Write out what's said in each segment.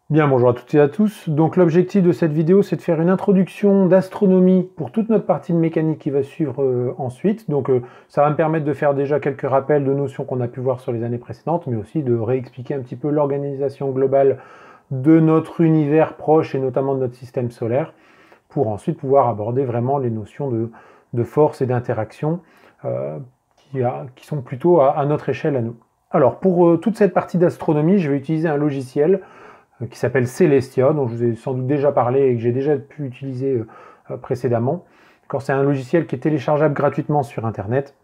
Bien, bonjour à toutes et à tous. Donc l'objectif de cette vidéo, c'est de faire une introduction d'astronomie pour toute notre partie de mécanique qui va suivre ensuite. Donc ça va me permettre de faire déjà quelques rappels de notions qu'on a pu voir sur les années précédentes, mais aussi de réexpliquer un petit peu l'organisation globale de notre univers proche et notamment de notre système solaire, pour ensuite pouvoir aborder vraiment les notions de force et d'interaction euh, qui sont plutôt à notre échelle à nous. Alors pour toute cette partie d'astronomie, je vais utiliser un logiciel qui s'appelle Celestia, dont je vous ai sans doute déjà parlé et que j'ai déjà pu utiliser précédemment. C'est un logiciel qui est téléchargeable gratuitement sur Internet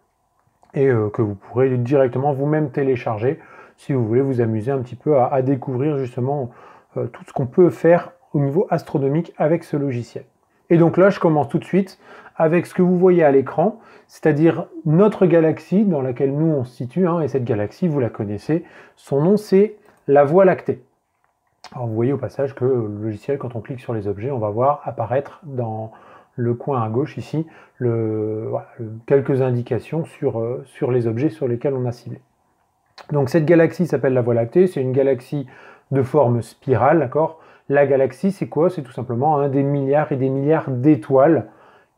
et que vous pourrez directement vous-même télécharger si vous voulez vous amuser un petit peu à découvrir justement tout ce qu'on peut faire au niveau astronomique avec ce logiciel. Et donc là, je commence tout de suite avec ce que vous voyez à l'écran, c'est-à-dire notre galaxie dans laquelle nous on se situe, et cette galaxie, vous la connaissez, son nom c'est la Voie lactée. Alors vous voyez au passage que le logiciel, quand on clique sur les objets, on va voir apparaître dans le coin à gauche ici quelques indications sur les objets sur lesquels on a ciblé. Donc cette galaxie s'appelle la Voie lactée, c'est une galaxie de forme spirale, d'accord. La galaxie, c'est quoi? C'est tout simplement des milliards et des milliards d'étoiles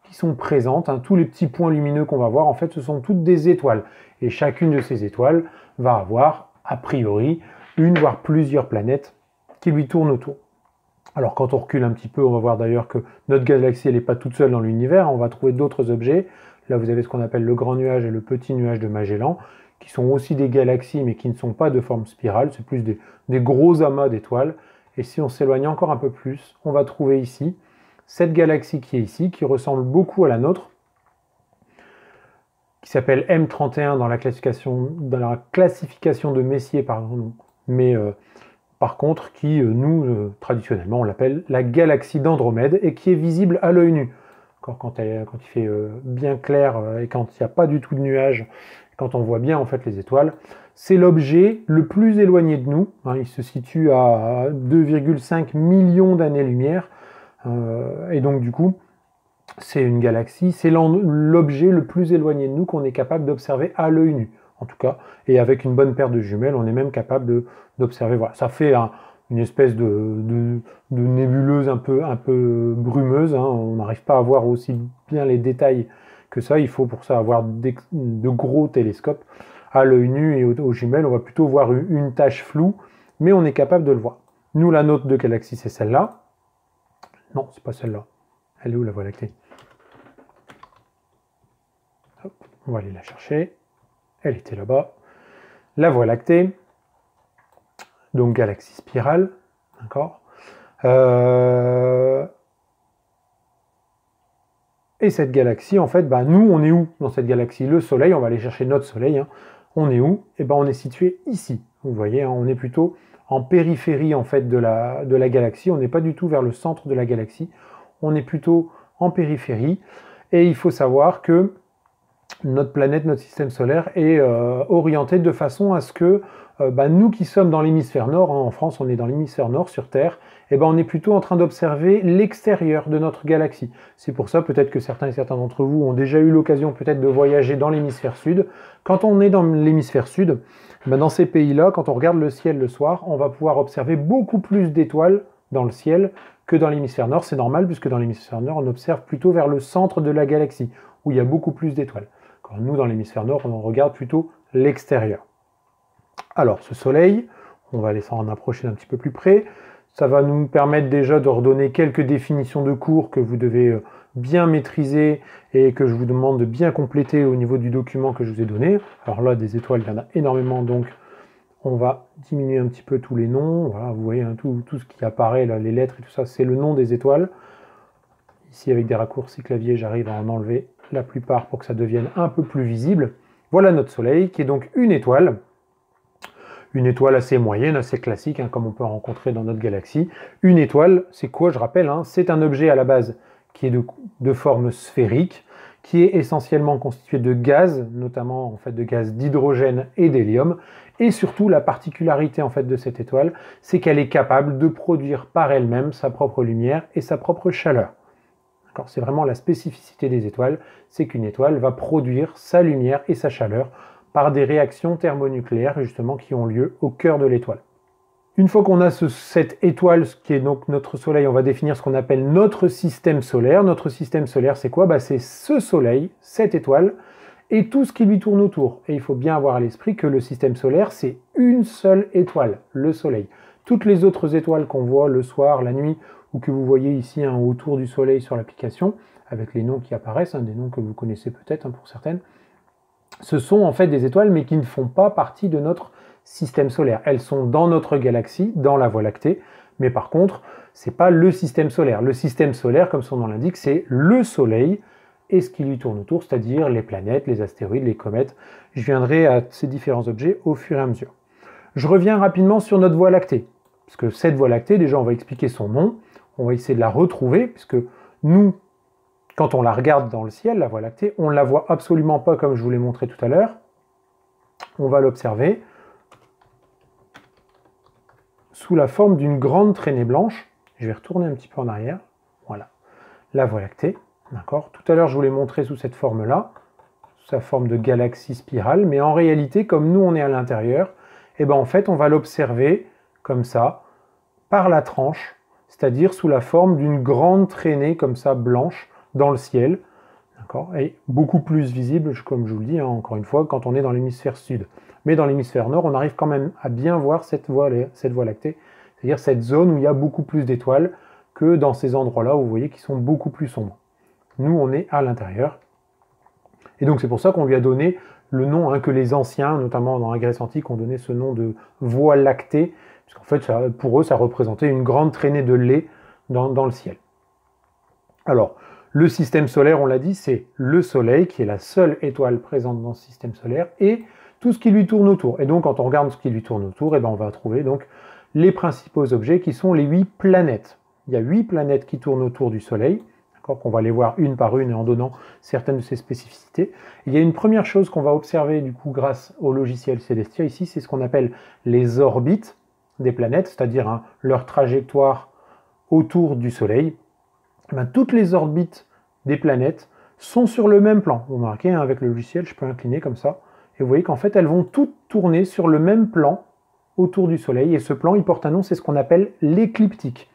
qui sont présentes. Tous les petits points lumineux qu'on va voir, en fait, ce sont toutes des étoiles. Et chacune de ces étoiles va avoir, a priori, une voire plusieurs planètes qui lui tournent autour. Alors quand on recule un petit peu, on va voir d'ailleurs que notre galaxie, elle n'est pas toute seule dans l'univers, on va trouver d'autres objets. Là, vous avez ce qu'on appelle le grand nuage et le petit nuage de Magellan, qui sont aussi des galaxies, mais qui ne sont pas de forme spirale, c'est plus des gros amas d'étoiles. Et si on s'éloigne encore un peu plus, on va trouver ici cette galaxie qui est ici, qui ressemble beaucoup à la nôtre, qui s'appelle M31 dans la classification de Messier, pardon, mais par contre, qui, traditionnellement, on l'appelle la galaxie d'Andromède et qui est visible à l'œil nu. Quand il fait bien clair et quand il n'y a pas du tout de nuages, quand on voit bien en fait les étoiles, c'est l'objet le plus éloigné de nous. Il se situe à 2,5 millions d'années-lumière. Et donc du coup, c'est une galaxie, c'est l'objet le plus éloigné de nous qu'on est capable d'observer à l'œil nu, en tout cas. Et avec une bonne paire de jumelles, on est même capable d'observer. Voilà, ça fait une espèce de nébuleuse un peu brumeuse. On n'arrive pas à voir aussi bien les détails que ça. Il faut pour ça avoir de gros télescopes. À l'œil nu et aux jumelles, on va plutôt voir une tache floue, mais on est capable de le voir. Nous, la nôtre de galaxie, c'est celle-là. Non, c'est pas celle-là. Elle est où la Voie lactée? Hop, on va aller la chercher. Elle était là-bas. La Voie lactée, donc galaxie spirale, d'accord. Et cette galaxie, en fait, nous, on est où dans cette galaxie? Le Soleil, on va aller chercher notre Soleil. On est où? On est situé ici. Vous voyez, on est plutôt en périphérie en fait de la galaxie. On n'est pas du tout vers le centre de la galaxie. On est plutôt en périphérie. Et il faut savoir que notre planète, notre système solaire est orienté de façon à ce que nous qui sommes dans l'hémisphère nord, en France on est dans l'hémisphère nord sur Terre, on est plutôt en train d'observer l'extérieur de notre galaxie. C'est pour ça peut-être que certains et certains d'entre vous ont déjà eu l'occasion peut-être de voyager dans l'hémisphère sud. Quand on est dans l'hémisphère sud, dans ces pays-là, quand on regarde le ciel le soir, on va pouvoir observer beaucoup plus d'étoiles dans le ciel que dans l'hémisphère nord. C'est normal puisque dans l'hémisphère nord, on observe plutôt vers le centre de la galaxie, où il y a beaucoup plus d'étoiles. Quand nous, dans l'hémisphère nord, on regarde plutôt l'extérieur. Alors, ce soleil, on va aller s'en approcher d'un petit peu plus près. Ça va nous permettre déjà de redonner quelques définitions de cours que vous devez bien maîtriser et que je vous demande de bien compléter au niveau du document que je vous ai donné. Alors là, des étoiles, il y en a énormément, donc on va diminuer un petit peu tous les noms. Voilà, vous voyez, tout ce qui apparaît, là, les lettres et tout ça, c'est le nom des étoiles. Ici, avec des raccourcis clavier, j'arrive à en enlever la plupart pour que ça devienne un peu plus visible. Voilà notre Soleil, qui est donc une étoile assez moyenne, assez classique, comme on peut en rencontrer dans notre galaxie. Une étoile, c'est quoi, je rappelle, c'est un objet à la base qui est de forme sphérique, qui est essentiellement constitué de gaz, notamment en fait de gaz d'hydrogène et d'hélium, et surtout la particularité en fait de cette étoile, c'est qu'elle est capable de produire par elle-même sa propre lumière et sa propre chaleur. C'est vraiment la spécificité des étoiles, c'est qu'une étoile va produire sa lumière et sa chaleur par des réactions thermonucléaires justement qui ont lieu au cœur de l'étoile. Une fois qu'on a cette étoile, qui est donc notre Soleil, on va définir ce qu'on appelle notre système solaire. Notre système solaire, c'est quoi? C'est ce Soleil, cette étoile, et tout ce qui lui tourne autour. Et il faut bien avoir à l'esprit que le système solaire, c'est une seule étoile, le Soleil. Toutes les autres étoiles qu'on voit le soir, la nuit, ou que vous voyez ici autour du Soleil sur l'application, avec les noms qui apparaissent, des noms que vous connaissez peut-être pour certaines, ce sont en fait des étoiles, mais qui ne font pas partie de notre système solaire. Elles sont dans notre galaxie, dans la Voie lactée, mais par contre, c'est pas le système solaire. Le système solaire, comme son nom l'indique, c'est le Soleil et ce qui lui tourne autour, c'est-à-dire les planètes, les astéroïdes, les comètes. Je viendrai à ces différents objets au fur et à mesure. Je reviens rapidement sur notre Voie lactée, parce que cette Voie lactée, déjà, on va expliquer son nom, on va essayer de la retrouver, puisque nous, quand on la regarde dans le ciel, la Voie lactée, on ne la voit absolument pas comme je vous l'ai montré tout à l'heure. On va l'observer sous la forme d'une grande traînée blanche. Je vais retourner un petit peu en arrière. Voilà, la Voie lactée. D'accord. Tout à l'heure, je vous l'ai montré sous cette forme-là, sous sa forme de galaxie spirale. Mais en réalité, comme nous, on est à l'intérieur, et en fait, on va l'observer comme ça, par la tranche, c'est-à-dire sous la forme d'une grande traînée comme ça, blanche, dans le ciel. D'accord. Et beaucoup plus visible, comme je vous le dis, encore une fois, quand on est dans l'hémisphère sud. Mais dans l'hémisphère nord, on arrive quand même à bien voir cette voie lactée, c'est-à-dire cette zone où il y a beaucoup plus d'étoiles que dans ces endroits-là où vous voyez qui sont beaucoup plus sombres. Nous, on est à l'intérieur. Et donc c'est pour ça qu'on lui a donné le nom que les anciens, notamment dans la Grèce antique, ont donné ce nom de Voie lactée, puisqu'en fait, pour eux, ça représentait une grande traînée de lait dans le ciel. Alors, le système solaire, on l'a dit, c'est le Soleil, qui est la seule étoile présente dans ce système solaire, et tout ce qui lui tourne autour. Et donc, quand on regarde ce qui lui tourne autour, on va trouver donc les principaux objets qui sont les 8 planètes. Il y a 8 planètes qui tournent autour du Soleil, qu'on va les voir une par une et en donnant certaines de ces spécificités. Il y a une première chose qu'on va observer du coup grâce au logiciel Celestia ici, c'est ce qu'on appelle les orbites des planètes, c'est-à-dire leur trajectoire autour du Soleil. Toutes les orbites des planètes sont sur le même plan. Vous remarquez, avec le logiciel, je peux incliner comme ça, et vous voyez qu'en fait, elles vont toutes tourner sur le même plan autour du Soleil, et ce plan, il porte un nom, c'est ce qu'on appelle l'écliptique.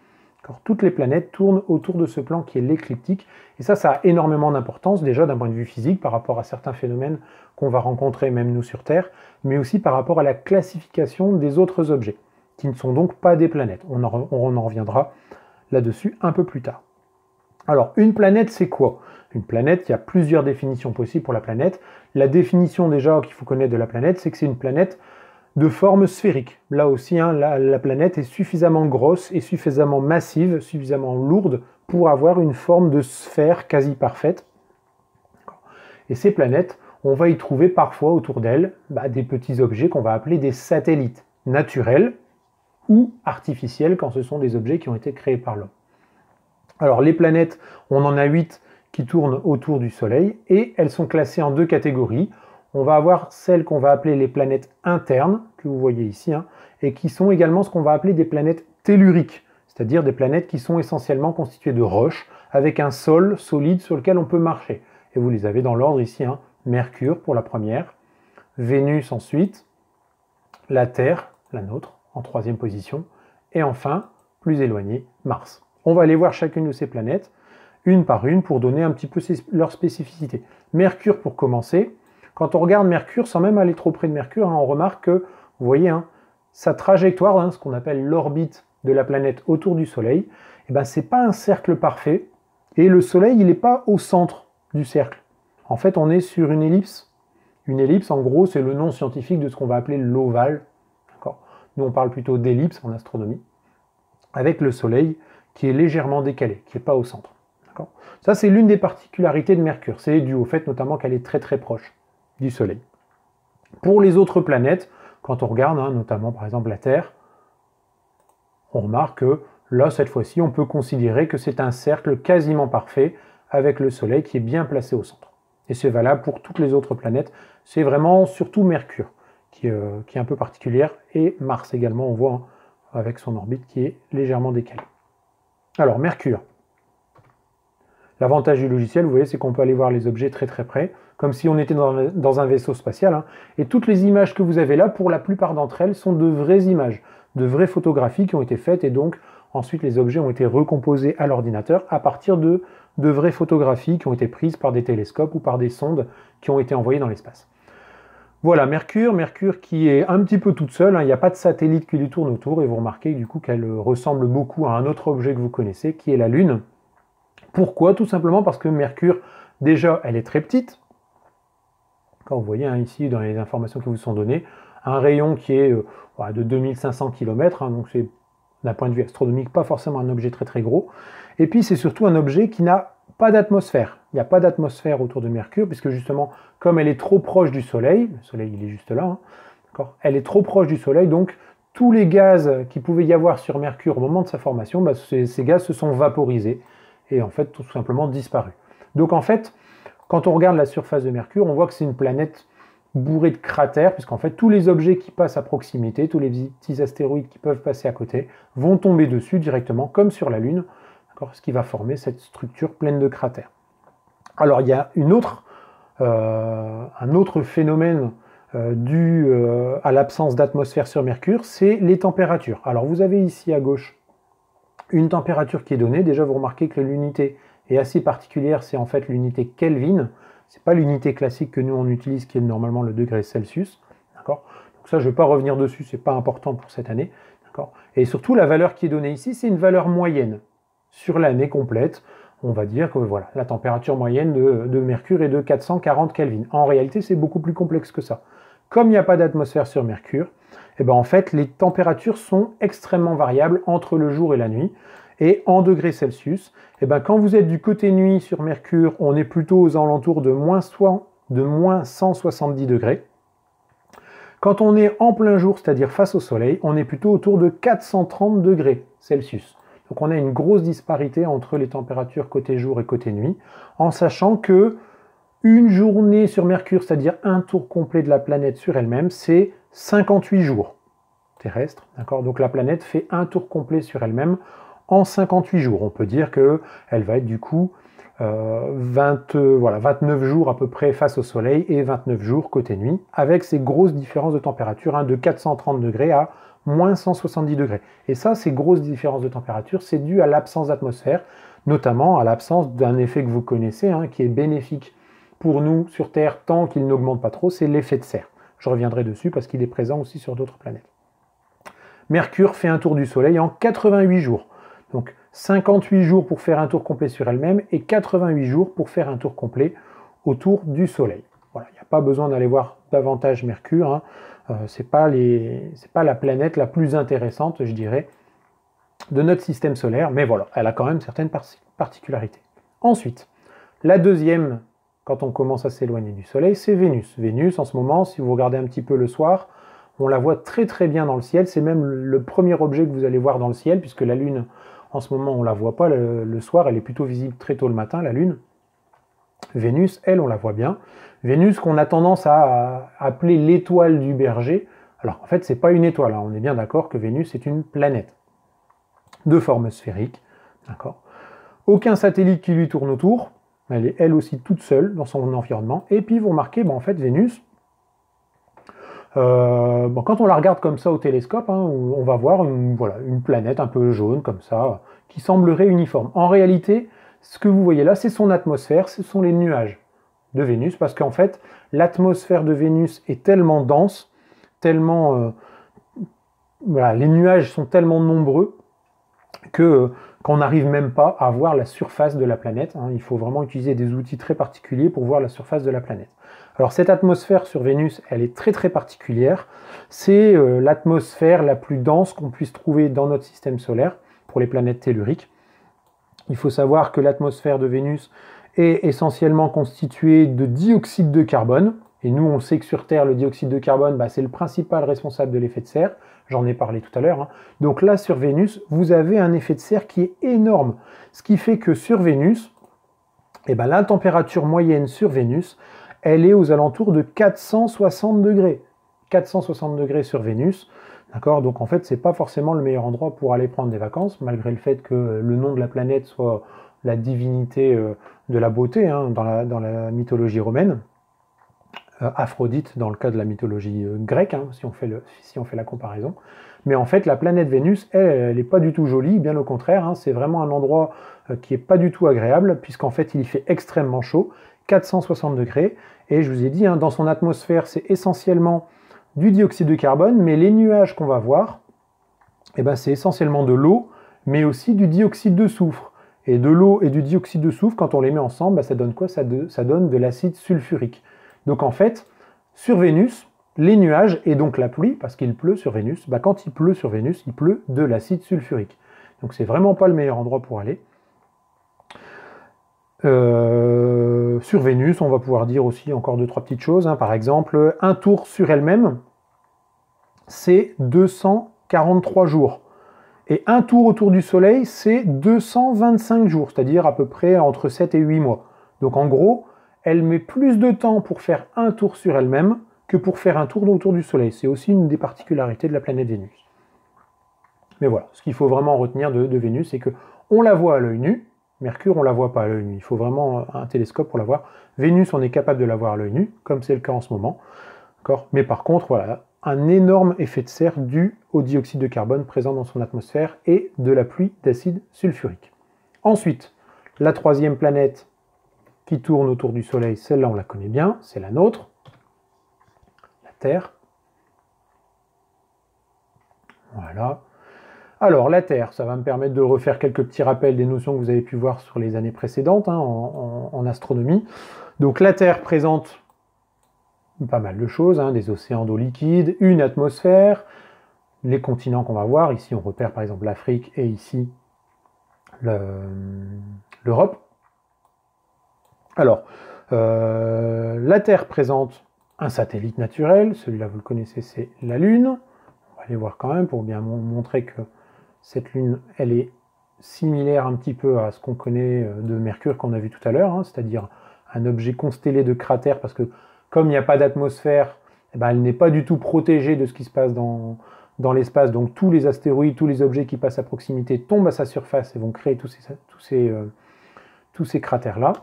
Toutes les planètes tournent autour de ce plan qui est l'écliptique, et ça a énormément d'importance, déjà d'un point de vue physique, par rapport à certains phénomènes qu'on va rencontrer, même nous sur Terre, mais aussi par rapport à la classification des autres objets, qui ne sont donc pas des planètes. On en reviendra là-dessus un peu plus tard. Alors, une planète, c'est quoi? Une planète, il y a plusieurs définitions possibles pour la planète. La définition déjà qu'il faut connaître de la planète, c'est que c'est une planète de forme sphérique. Là aussi, la planète est suffisamment grosse et suffisamment massive, suffisamment lourde pour avoir une forme de sphère quasi parfaite. Et ces planètes, on va y trouver parfois autour d'elles des petits objets qu'on va appeler des satellites naturels ou artificiels quand ce sont des objets qui ont été créés par l'homme. Alors les planètes, on en a 8 qui tournent autour du Soleil et elles sont classées en 2 catégories. On va avoir celles qu'on va appeler les planètes internes, que vous voyez ici, et qui sont également ce qu'on va appeler des planètes telluriques, c'est-à-dire des planètes qui sont essentiellement constituées de roches, avec un sol solide sur lequel on peut marcher. Et vous les avez dans l'ordre ici, Mercure pour la première, Vénus ensuite, la Terre, la nôtre, en 3e position, et enfin, plus éloigné, Mars. On va aller voir chacune de ces planètes, une par une, pour donner un petit peu leur spécificité. Mercure pour commencer. Quand on regarde Mercure, sans même aller trop près de Mercure, on remarque que, vous voyez, sa trajectoire, ce qu'on appelle l'orbite de la planète autour du Soleil, c'est pas un cercle parfait, et le Soleil, il n'est pas au centre du cercle. En fait, on est sur une ellipse. Une ellipse, en gros, c'est le nom scientifique de ce qu'on va appeler l'ovale. Nous, on parle plutôt d'ellipse en astronomie, avec le Soleil qui est légèrement décalé, qui n'est pas au centre. Ça, c'est l'une des particularités de Mercure. C'est dû au fait notamment qu'elle est très très proche du Soleil. Pour les autres planètes, quand on regarde, notamment par exemple la Terre, on remarque que là, cette fois-ci, on peut considérer que c'est un cercle quasiment parfait avec le Soleil qui est bien placé au centre. Et c'est valable pour toutes les autres planètes. C'est vraiment surtout Mercure qui est un peu particulière, et Mars également, on voit, avec son orbite qui est légèrement décalée. Alors, Mercure. L'avantage du logiciel, vous voyez, c'est qu'on peut aller voir les objets très très près, comme si on était dans un vaisseau spatial. Et toutes les images que vous avez là, pour la plupart d'entre elles, sont de vraies images. de vraies photographies qui ont été faites et donc ensuite les objets ont été recomposés à l'ordinateur à partir de vraies photographies qui ont été prises par des télescopes ou par des sondes qui ont été envoyées dans l'espace. Voilà, Mercure qui est un petit peu toute seule, hein, il n'y a pas de satellite qui lui tourne autour, et vous remarquez du coup qu'elle ressemble beaucoup à un autre objet que vous connaissez, qui est la Lune. Pourquoi? Tout simplement parce que Mercure, déjà, elle est très petite. Quand vous voyez hein, ici, dans les informations qui vous sont données, un rayon qui est de 2500 km, hein, donc c'est, d'un point de vue astronomique, pas forcément un objet très très gros. Et puis c'est surtout un objet qui n'a pas d'atmosphère. Il n'y a pas d'atmosphère autour de Mercure, puisque justement, comme elle est trop proche du Soleil, le Soleil il est juste là, hein, elle est trop proche du Soleil, donc tous les gaz qu'il pouvait y avoir sur Mercure au moment de sa formation, bah, ces gaz se sont vaporisés et en fait tout simplement disparus. Donc en fait, quand on regarde la surface de Mercure, on voit que c'est une planète bourrée de cratères, puisqu'en fait tous les objets qui passent à proximité, tous les petits astéroïdes qui peuvent passer à côté, vont tomber dessus directement, comme sur la Lune, ce qui va former cette structure pleine de cratères. Alors il y a un autre phénomène dû à l'absence d'atmosphère sur Mercure, c'est les températures. Alors vous avez ici à gauche une température qui est donnée. Déjà vous remarquez que l'unité est assez particulière, c'est en fait l'unité Kelvin. C'est pas l'unité classique que nous on utilise qui est normalement le degré Celsius. D'accord ? Donc ça je ne vais pas revenir dessus, c'est pas important pour cette année. D'accord ? Et surtout la valeur qui est donnée ici, c'est une valeur moyenne sur l'année complète. On va dire que voilà, la température moyenne de Mercure est de 440 Kelvin. En réalité, c'est beaucoup plus complexe que ça. Comme il n'y a pas d'atmosphère sur Mercure, et ben en fait, les températures sont extrêmement variables entre le jour et la nuit. Et en degrés Celsius, et ben quand vous êtes du côté nuit sur Mercure, on est plutôt aux alentours de moins 170 degrés. Quand on est en plein jour, c'est-à-dire face au soleil, on est plutôt autour de 430 degrés Celsius. Donc on a une grosse disparité entre les températures côté jour et côté nuit, en sachant que une journée sur Mercure, c'est-à-dire un tour complet de la planète sur elle-même, c'est 58 jours terrestres. Donc la planète fait un tour complet sur elle-même en 58 jours. On peut dire qu'elle va être du coup 29 jours à peu près face au soleil et 29 jours côté nuit, avec ces grosses différences de température, hein, de 430 degrés à moins 170 degrés. Et ça, ces grosses différences de température, c'est dû à l'absence d'atmosphère, notamment à l'absence d'un effet que vous connaissez, hein, qui est bénéfique pour nous sur Terre tant qu'il n'augmente pas trop, c'est l'effet de serre. Je reviendrai dessus parce qu'il est présent aussi sur d'autres planètes. Mercure fait un tour du Soleil en 88 jours. Donc 58 jours pour faire un tour complet sur elle-même et 88 jours pour faire un tour complet autour du Soleil. Voilà, il n'y a pas besoin d'aller voir davantage Mercure, hein. C'est pas la planète la plus intéressante, je dirais, de notre système solaire, mais voilà, elle a quand même certaines particularités. Ensuite, la deuxième, quand on commence à s'éloigner du Soleil, c'est Vénus. Vénus, en ce moment, si vous regardez un petit peu le soir, on la voit très très bien dans le ciel, c'est même le premier objet que vous allez voir dans le ciel, puisque la Lune, en ce moment, on ne la voit pas le soir, elle est plutôt visible très tôt le matin, la Lune. Vénus, elle, on la voit bien. Vénus, qu'on a tendance à appeler l'étoile du berger. Alors, en fait, c'est pas une étoile, hein. On est bien d'accord que Vénus est une planète de forme sphérique. D'accord. Aucun satellite qui lui tourne autour. Elle est, elle aussi, toute seule dans son environnement. Et puis, vous remarquez, en fait, Vénus, quand on la regarde comme ça au télescope, hein, on va voir une planète un peu jaune, comme ça, qui semblerait uniforme. En réalité, ce que vous voyez là, c'est son atmosphère, ce sont les nuages de Vénus, parce qu'en fait, l'atmosphère de Vénus est tellement dense, tellement... les nuages sont tellement nombreux qu'on n'arrive même pas à voir la surface de la planète, hein. Il faut vraiment utiliser des outils très particuliers pour voir la surface de la planète. Alors cette atmosphère sur Vénus, elle est très très particulière. C'est l'atmosphère la plus dense qu'on puisse trouver dans notre système solaire pour les planètes telluriques. Il faut savoir que l'atmosphère de Vénus est essentiellement constituée de dioxyde de carbone. Et nous, on sait que sur Terre, le dioxyde de carbone, c'est le principal responsable de l'effet de serre. J'en ai parlé tout à l'heure, hein. Donc là, sur Vénus, vous avez un effet de serre qui est énorme. Ce qui fait que sur Vénus, la température moyenne sur Vénus, elle est aux alentours de 460 degrés. 460 degrés sur Vénus. D'accord, donc en fait, c'est pas forcément le meilleur endroit pour aller prendre des vacances, malgré le fait que le nom de la planète soit la divinité de la beauté, hein, dans la mythologie romaine. Aphrodite dans le cas de la mythologie grecque, hein, si on fait la comparaison. Mais en fait, la planète Vénus, elle n'est pas du tout jolie, bien au contraire, hein, c'est vraiment un endroit qui n'est pas du tout agréable, puisqu'en fait, il y fait extrêmement chaud, 460 degrés, et je vous ai dit, hein, dans son atmosphère, c'est essentiellement du dioxyde de carbone, mais les nuages qu'on va voir, eh ben, c'est essentiellement de l'eau, mais aussi du dioxyde de soufre. Et de l'eau et du dioxyde de soufre, quand on les met ensemble, bah, ça donne quoi? Ça donne de l'acide sulfurique. Donc en fait, sur Vénus, les nuages, et donc la pluie, parce qu'il pleut sur Vénus, bah, quand il pleut sur Vénus, il pleut de l'acide sulfurique. Donc c'est vraiment pas le meilleur endroit pour aller. Sur Vénus, on va pouvoir dire aussi encore 2-3 petites choses. Hein. Par exemple, un tour sur elle-même, c'est 243 jours. Et un tour autour du Soleil, c'est 225 jours, c'est-à-dire à peu près entre 7 et 8 mois. Donc en gros, elle met plus de temps pour faire un tour sur elle-même que pour faire un tour autour du Soleil. C'est aussi une des particularités de la planète Vénus. Mais voilà, ce qu'il faut vraiment retenir de Vénus, c'est qu'on la voit à l'œil nu. Mercure, on ne la voit pas à l'œil nu. Il faut vraiment un télescope pour la voir. Vénus, on est capable de la voir à l'œil nu, comme c'est le cas en ce moment. Mais par contre, voilà, un énorme effet de serre dû au dioxyde de carbone présent dans son atmosphère et de la pluie d'acide sulfurique. Ensuite, la troisième planète qui tourne autour du Soleil, celle-là on la connaît bien, c'est la nôtre, la Terre. Voilà. Alors la Terre, ça va me permettre de refaire quelques petits rappels des notions que vous avez pu voir sur les années précédentes hein, en astronomie. Donc la Terre présente pas mal de choses, hein, des océans d'eau liquide, une atmosphère, les continents qu'on va voir. Ici, on repère par exemple l'Afrique et ici l'Europe. Alors, la Terre présente un satellite naturel. Celui-là, vous le connaissez, c'est la Lune. On va aller voir quand même pour bien montrer que cette Lune, elle est similaire un petit peu à ce qu'on connaît de Mercure qu'on a vu tout à l'heure, hein, c'est-à-dire un objet constellé de cratères, parce que comme il n'y a pas d'atmosphère, eh ben, elle n'est pas du tout protégée de ce qui se passe dans l'espace. Donc tous les astéroïdes, tous les objets qui passent à proximité tombent à sa surface et vont créer tous ces cratères-là.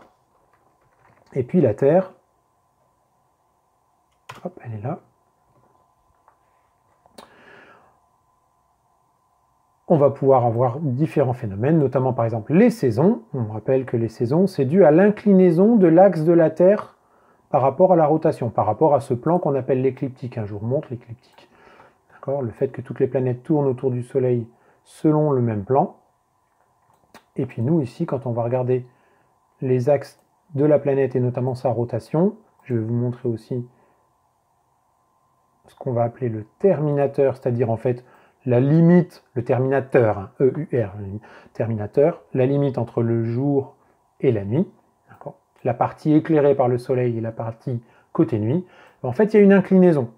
Et puis la Terre, hop, elle est là. On va pouvoir avoir différents phénomènes, notamment par exemple les saisons. On rappelle que les saisons, c'est dû à l'inclinaison de l'axe de la Terre par rapport à la rotation, par rapport à ce plan qu'on appelle l'écliptique. Je vous remontre l'écliptique. Le fait que toutes les planètes tournent autour du Soleil selon le même plan. Et puis nous, ici, quand on va regarder les axes de la planète et notamment sa rotation, je vais vous montrer aussi ce qu'on va appeler le terminateur, c'est-à-dire en fait la limite, le terminateur, hein, EUR, terminateur, la limite entre le jour et la nuit, la partie éclairée par le Soleil et la partie côté nuit. En fait, il y a une inclinaison.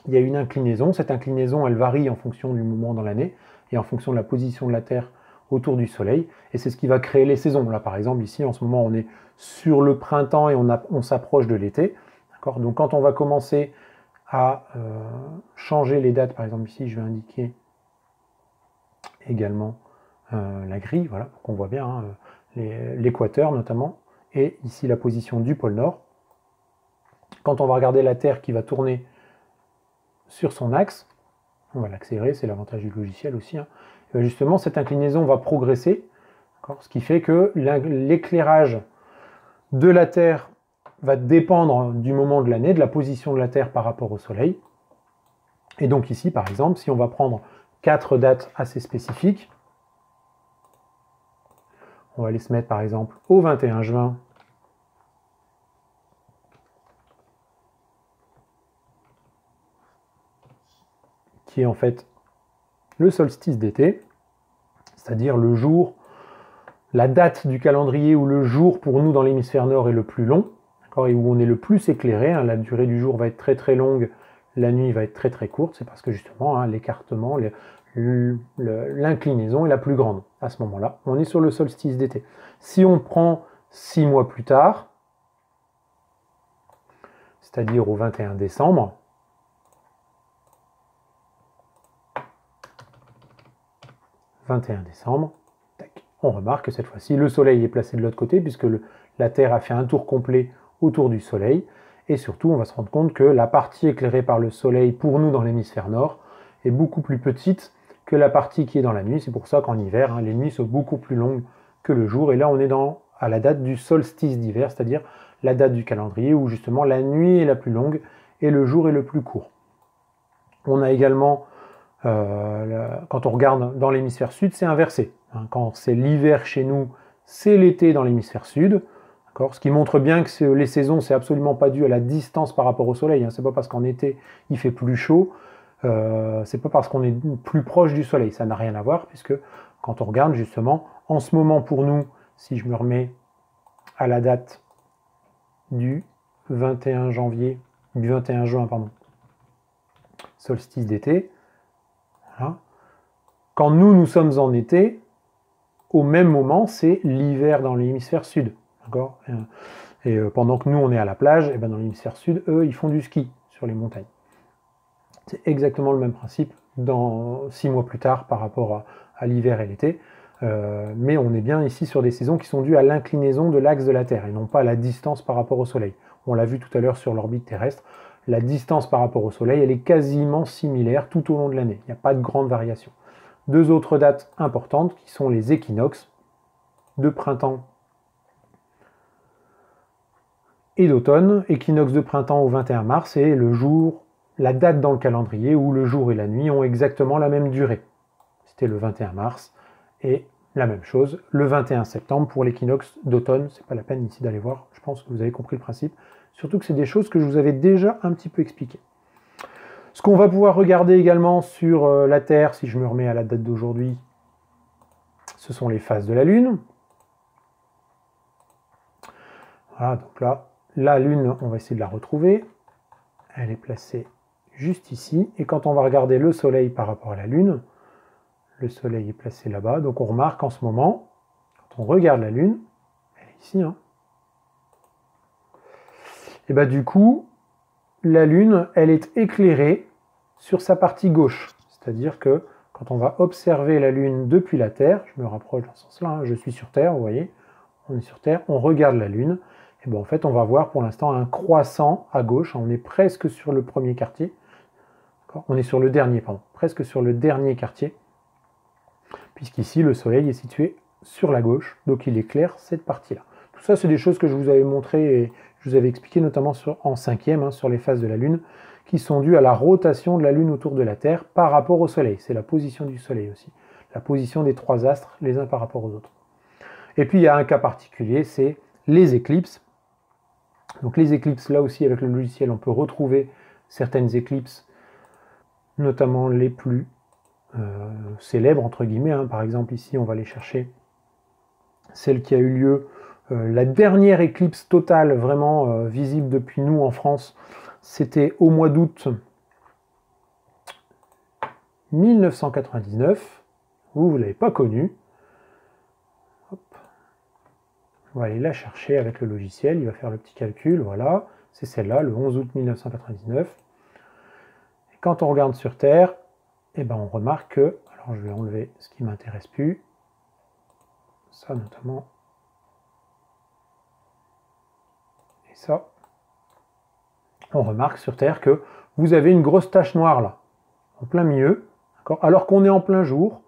Il y a une inclinaison. Cette inclinaison, elle varie en fonction du moment dans l'année et en fonction de la position de la Terre autour du Soleil. Et c'est ce qui va créer les saisons. Là, par exemple, ici, en ce moment, on est sur le printemps et on s'approche de l'été. Donc, quand on va commencer à changer les dates, par exemple, ici, je vais indiquer également la grille, voilà, qu'on voit bien, hein, l'équateur notamment, et ici la position du pôle Nord. Quand on va regarder la Terre qui va tourner sur son axe, on va l'accélérer, c'est l'avantage du logiciel aussi, hein. Et justement cette inclinaison va progresser, ce qui fait que l'éclairage de la Terre va dépendre du moment de l'année, de la position de la Terre par rapport au Soleil. Et donc ici, par exemple, si on va prendre 4 dates assez spécifiques, on va aller se mettre par exemple au 21 juin, qui est en fait le solstice d'été, c'est-à-dire le jour, la date du calendrier où le jour pour nous dans l'hémisphère nord est le plus long, et où on est le plus éclairé, hein. La durée du jour va être très très longue, la nuit va être très très courte, c'est parce que justement hein, l'écartement, l'inclinaison est la plus grande à ce moment-là. On est sur le solstice d'été. Si on prend 6 mois plus tard, c'est-à-dire au 21 décembre, on remarque que cette fois-ci, le Soleil est placé de l'autre côté, puisque la Terre a fait un tour complet autour du Soleil, Et surtout, on va se rendre compte que la partie éclairée par le soleil, pour nous dans l'hémisphère nord, est beaucoup plus petite que la partie qui est dans la nuit. C'est pour ça qu'en hiver, hein, les nuits sont beaucoup plus longues que le jour. Et là, on est à la date du solstice d'hiver, c'est-à-dire la date du calendrier où justement la nuit est la plus longue et le jour est le plus court. On a également, quand on regarde dans l'hémisphère sud, c'est inversé. Hein. Quand c'est l'hiver chez nous, c'est l'été dans l'hémisphère sud. Ce qui montre bien que les saisons, c'est absolument pas dû à la distance par rapport au soleil. Hein. C'est pas parce qu'en été, il fait plus chaud, c'est pas parce qu'on est plus proche du soleil. Ça n'a rien à voir, puisque quand on regarde justement, en ce moment pour nous, si je me remets à la date du 21 janvier, du 21 juin, pardon, solstice d'été, voilà. Quand nous sommes en été, au même moment, c'est l'hiver dans l'hémisphère sud. D'accord ? Et pendant que nous, on est à la plage, et ben dans l'hémisphère sud, eux, ils font du ski sur les montagnes. C'est exactement le même principe 6 mois plus tard par rapport à l'hiver et l'été. Mais on est bien ici sur des saisons qui sont dues à l'inclinaison de l'axe de la Terre et non pas à la distance par rapport au Soleil. On l'a vu tout à l'heure sur l'orbite terrestre, la distance par rapport au Soleil, elle est quasiment similaire tout au long de l'année. Il n'y a pas de grande variation. Deux autres dates importantes qui sont les équinoxes de printemps et d'automne. Équinoxe de printemps au 21 mars et le jour, la date dans le calendrier où le jour et la nuit ont exactement la même durée. C'était le 21 mars et la même chose le 21 septembre pour l'équinoxe d'automne. C'est pas la peine ici d'aller voir, je pense que vous avez compris le principe. Surtout que c'est des choses que je vous avais déjà un petit peu expliquées. Ce qu'on va pouvoir regarder également sur la Terre, si je me remets à la date d'aujourd'hui, ce sont les phases de la Lune. Voilà, donc là, la Lune, on va essayer de la retrouver. Elle est placée juste ici. Et quand on va regarder le Soleil par rapport à la Lune, le Soleil est placé là-bas. Donc on remarque en ce moment, quand on regarde la Lune, elle est ici, hein, et bien du coup, la Lune, elle est éclairée sur sa partie gauche. C'est-à-dire que quand on va observer la Lune depuis la Terre, je me rapproche dans ce sens-là, hein, je suis sur Terre, vous voyez, on est sur Terre, on regarde la Lune, et bien en fait on va voir pour l'instant un croissant à gauche, on est presque sur le premier quartier, on est sur le dernier, pardon, presque sur le dernier quartier, puisqu'ici le Soleil est situé sur la gauche, donc il éclaire cette partie-là. Tout ça, c'est des choses que je vous avais montrées et je vous avais expliqué notamment en cinquième, hein, sur les phases de la Lune, qui sont dues à la rotation de la Lune autour de la Terre par rapport au Soleil. C'est la position du Soleil aussi, la position des trois astres les uns par rapport aux autres. Et puis il y a un cas particulier, c'est les éclipses. Donc les éclipses, là aussi avec le logiciel, on peut retrouver certaines éclipses, notamment les plus célèbres, entre guillemets, hein. Par exemple ici on va aller chercher celle qui a eu lieu, la dernière éclipse totale vraiment visible depuis nous en France, c'était au mois d'août 1999, vous ne l'avez pas connue. On va aller la chercher avec le logiciel, il va faire le petit calcul, voilà, c'est celle-là, le 11 août 1999. Et quand on regarde sur Terre, eh ben on remarque que, alors je vais enlever ce qui ne m'intéresse plus, ça notamment, et ça, on remarque sur Terre que vous avez une grosse tache noire là, en plein milieu, alors qu'on est en plein jour,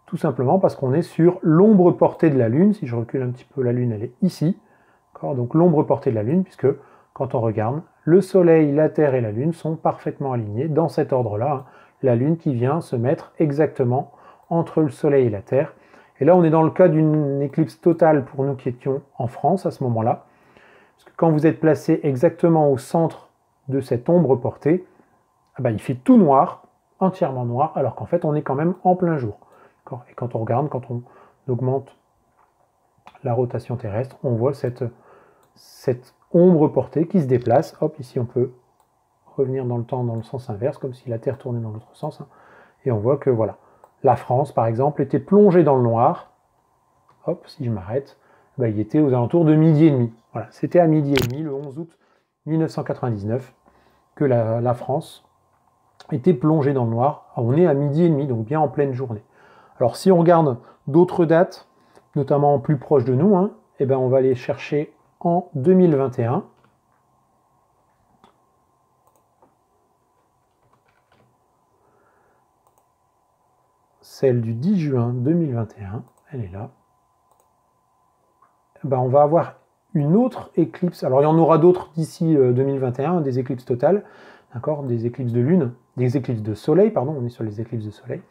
tout simplement parce qu'on est sur l'ombre portée de la Lune. Si je recule un petit peu, la Lune, elle est ici. Donc l'ombre portée de la Lune, puisque quand on regarde, le Soleil, la Terre et la Lune sont parfaitement alignés dans cet ordre-là. Hein. La Lune qui vient se mettre exactement entre le Soleil et la Terre. Et là, on est dans le cas d'une éclipse totale pour nous qui étions en France à ce moment-là. Parce que quand vous êtes placé exactement au centre de cette ombre portée, eh ben, il fait tout noir, entièrement noir, alors qu'en fait, on est quand même en plein jour. Et quand on regarde, quand on augmente la rotation terrestre, on voit cette ombre portée qui se déplace. Hop, ici on peut revenir dans le temps dans le sens inverse, comme si la Terre tournait dans l'autre sens. Hein. Et on voit que voilà, la France, par exemple, était plongée dans le noir. Hop, si je m'arrête, ben, il était aux alentours de 12h30. Voilà, c'était à 12h30, le 11 août 1999, que la France était plongée dans le noir. Alors, on est à 12h30, donc bien en pleine journée. Alors si on regarde d'autres dates, notamment plus proches de nous, hein, eh ben on va aller chercher en 2021. celle du 10 juin 2021, elle est là, ben, on va avoir une autre éclipse. Alors il y en aura d'autres d'ici 2021, des éclipses totales, d'accord, des éclipses de lune, des éclipses de soleil, pardon, on est sur les éclipses de soleil.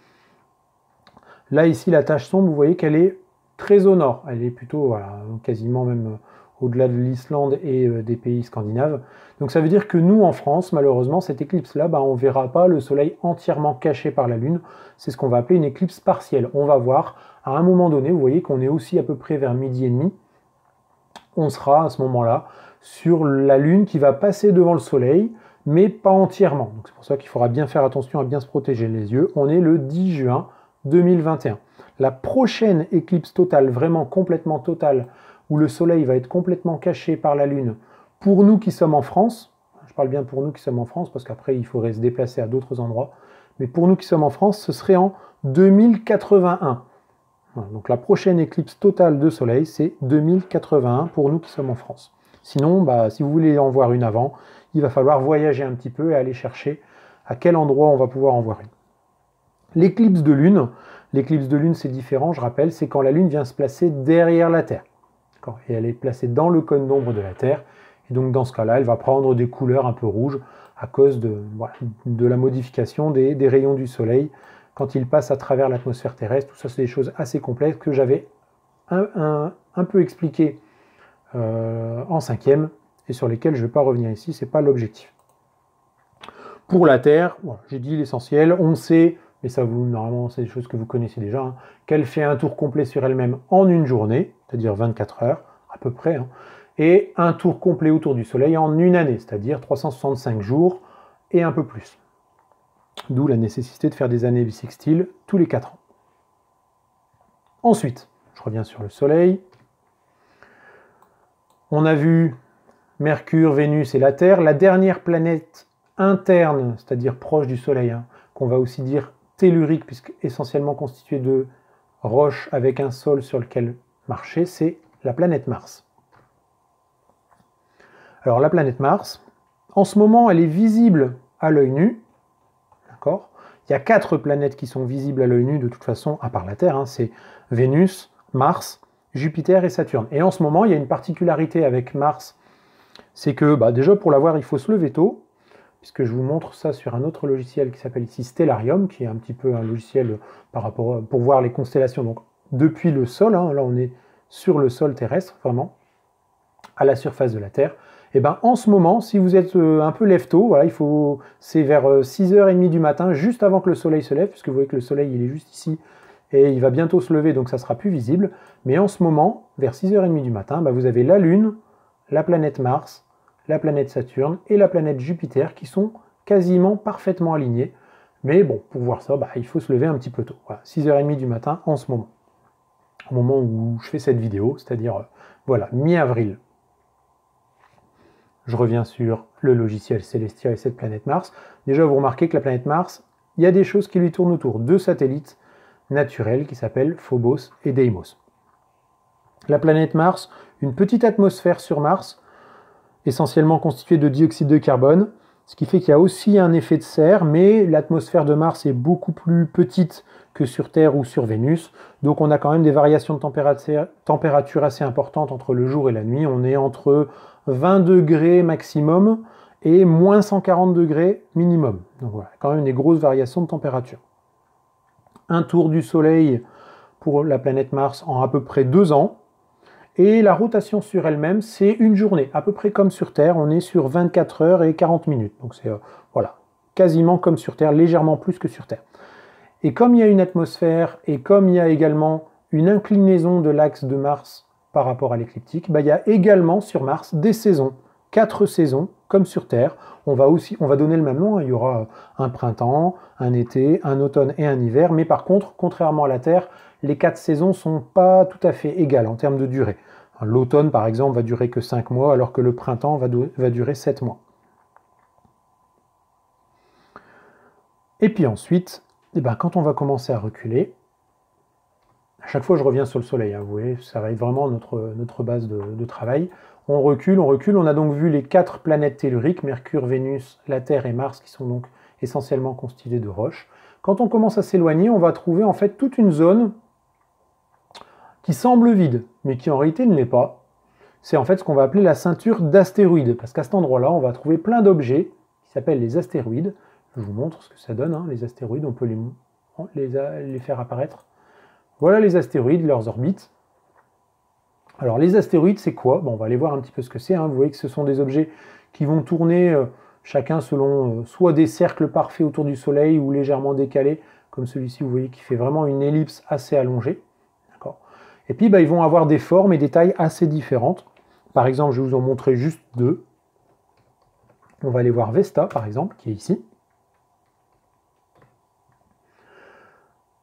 Là ici la tache sombre, vous voyez qu'elle est très au nord, elle est plutôt voilà, quasiment même au-delà de l'Islande et des pays scandinaves. Donc ça veut dire que nous en France, malheureusement, cette éclipse-là, ben, on ne verra pas le soleil entièrement caché par la lune, c'est ce qu'on va appeler une éclipse partielle. On va voir à un moment donné, vous voyez qu'on est aussi à peu près vers midi et demi, on sera à ce moment-là sur la lune qui va passer devant le soleil, mais pas entièrement. Donc c'est pour ça qu'il faudra bien faire attention à bien se protéger les yeux. On est le 10 juin 2021. La prochaine éclipse totale, vraiment complètement totale, où le soleil va être complètement caché par la lune, pour nous qui sommes en France, je parle bien pour nous qui sommes en France, parce qu'après il faudrait se déplacer à d'autres endroits, mais pour nous qui sommes en France, ce serait en 2081. Voilà, donc la prochaine éclipse totale de soleil, c'est 2081 pour nous qui sommes en France. Sinon, bah, si vous voulez en voir une avant, il va falloir voyager un petit peu et aller chercher à quel endroit on va pouvoir en voir une. L'éclipse de lune, c'est différent, je rappelle, c'est quand la lune vient se placer derrière la Terre. Et elle est placée dans le cône d'ombre de la Terre. Et donc dans ce cas-là, elle va prendre des couleurs un peu rouges à cause de la modification des rayons du soleil quand il passe à travers l'atmosphère terrestre. Tout ça, c'est des choses assez complexes que j'avais un peu expliquées en 5e et sur lesquelles je ne vais pas revenir ici, ce n'est pas l'objectif. Pour la Terre, bon, j'ai dit l'essentiel, on sait, mais ça normalement c'est des choses que vous connaissez déjà, hein, qu'elle fait un tour complet sur elle-même en une journée, c'est-à-dire 24 heures à peu près, hein, et un tour complet autour du Soleil en une année, c'est-à-dire 365 jours et un peu plus. D'où la nécessité de faire des années bissextiles tous les 4 ans. Ensuite, je reviens sur le Soleil. On a vu Mercure, Vénus et la Terre. La dernière planète interne, c'est-à-dire proche du Soleil, hein, qu'on va aussi dire tellurique, puisque essentiellement constituée de roches avec un sol sur lequel marcher, c'est la planète Mars. Alors la planète Mars, en ce moment, elle est visible à l'œil nu. D'accord ? Il y a 4 planètes qui sont visibles à l'œil nu de toute façon, à part la Terre, hein, c'est Vénus, Mars, Jupiter et Saturne. Et en ce moment, il y a une particularité avec Mars, c'est que déjà pour la voir, il faut se lever tôt, puisque je vous montre ça sur un autre logiciel qui s'appelle ici Stellarium, qui est un petit peu un logiciel pour voir les constellations, donc depuis le sol, hein, là on est sur le sol terrestre, vraiment, à la surface de la Terre. Et en ce moment, si vous êtes un peu lève-tôt, voilà, c'est vers 6h30 du matin, juste avant que le soleil se lève, puisque vous voyez que le soleil il est juste ici, et il va bientôt se lever, donc ça sera plus visible. Mais en ce moment, vers 6h30 du matin, vous avez la Lune, la planète Mars, la planète Saturne et la planète Jupiter qui sont quasiment parfaitement alignés. Mais bon, pour voir ça, il faut se lever un petit peu tôt. Voilà, 6h30 du matin en ce moment. Au moment où je fais cette vidéo, c'est-à-dire, voilà, mi-avril. Je reviens sur le logiciel Celestia et cette planète Mars. Déjà, vous remarquez que la planète Mars, il y a des choses qui lui tournent autour. 2 satellites naturels qui s'appellent Phobos et Deimos. La planète Mars, une petite atmosphère sur Mars, essentiellement constituée de dioxyde de carbone, ce qui fait qu'il y a aussi un effet de serre, mais l'atmosphère de Mars est beaucoup plus petite que sur Terre ou sur Vénus, donc on a quand même des variations de température assez importantes entre le jour et la nuit. On est entre 20 degrés maximum et moins 140 degrés minimum. Donc voilà, quand même des grosses variations de température. Un tour du Soleil pour la planète Mars en à peu près 2 ans. Et la rotation sur elle-même, c'est une journée, à peu près comme sur Terre. On est sur 24 heures et 40 minutes. Donc c'est voilà, quasiment comme sur Terre, légèrement plus que sur Terre. Et comme il y a une atmosphère et comme il y a également une inclinaison de l'axe de Mars par rapport à l'écliptique, il y a également sur Mars des saisons, 4 saisons, comme sur Terre. On va donner le même nom, hein. Il y aura un printemps, un été, un automne et un hiver, mais par contre, contrairement à la Terre, les 4 saisons ne sont pas tout à fait égales en termes de durée. L'automne, par exemple, va durer que 5 mois, alors que le printemps va durer 7 mois. Et puis ensuite, quand on va commencer à reculer, à chaque fois je reviens sur le Soleil, hein, vous voyez, ça va être vraiment notre base de travail. On recule, on a donc vu les 4 planètes telluriques, Mercure, Vénus, la Terre et Mars, qui sont donc essentiellement constitué de roches. Quand on commence à s'éloigner, on va trouver en fait toute une zone qui semble vide, mais qui en réalité ne l'est pas. C'est en fait ce qu'on va appeler la ceinture d'astéroïdes, parce qu'à cet endroit-là, on va trouver plein d'objets qui s'appellent les astéroïdes. Je vous montre ce que ça donne, hein, les astéroïdes, on peut les faire apparaître. Voilà les astéroïdes, leurs orbites. Alors les astéroïdes, c'est quoi? Bon, on va aller voir un petit peu ce que c'est. Hein. Vous voyez que ce sont des objets qui vont tourner chacun selon soit des cercles parfaits autour du Soleil ou légèrement décalés, comme celui-ci, vous voyez, qui fait vraiment une ellipse assez allongée. Et puis, ils vont avoir des formes et des tailles assez différentes. Par exemple, je vais vous en montrer juste deux. On va aller voir Vesta, par exemple, qui est ici.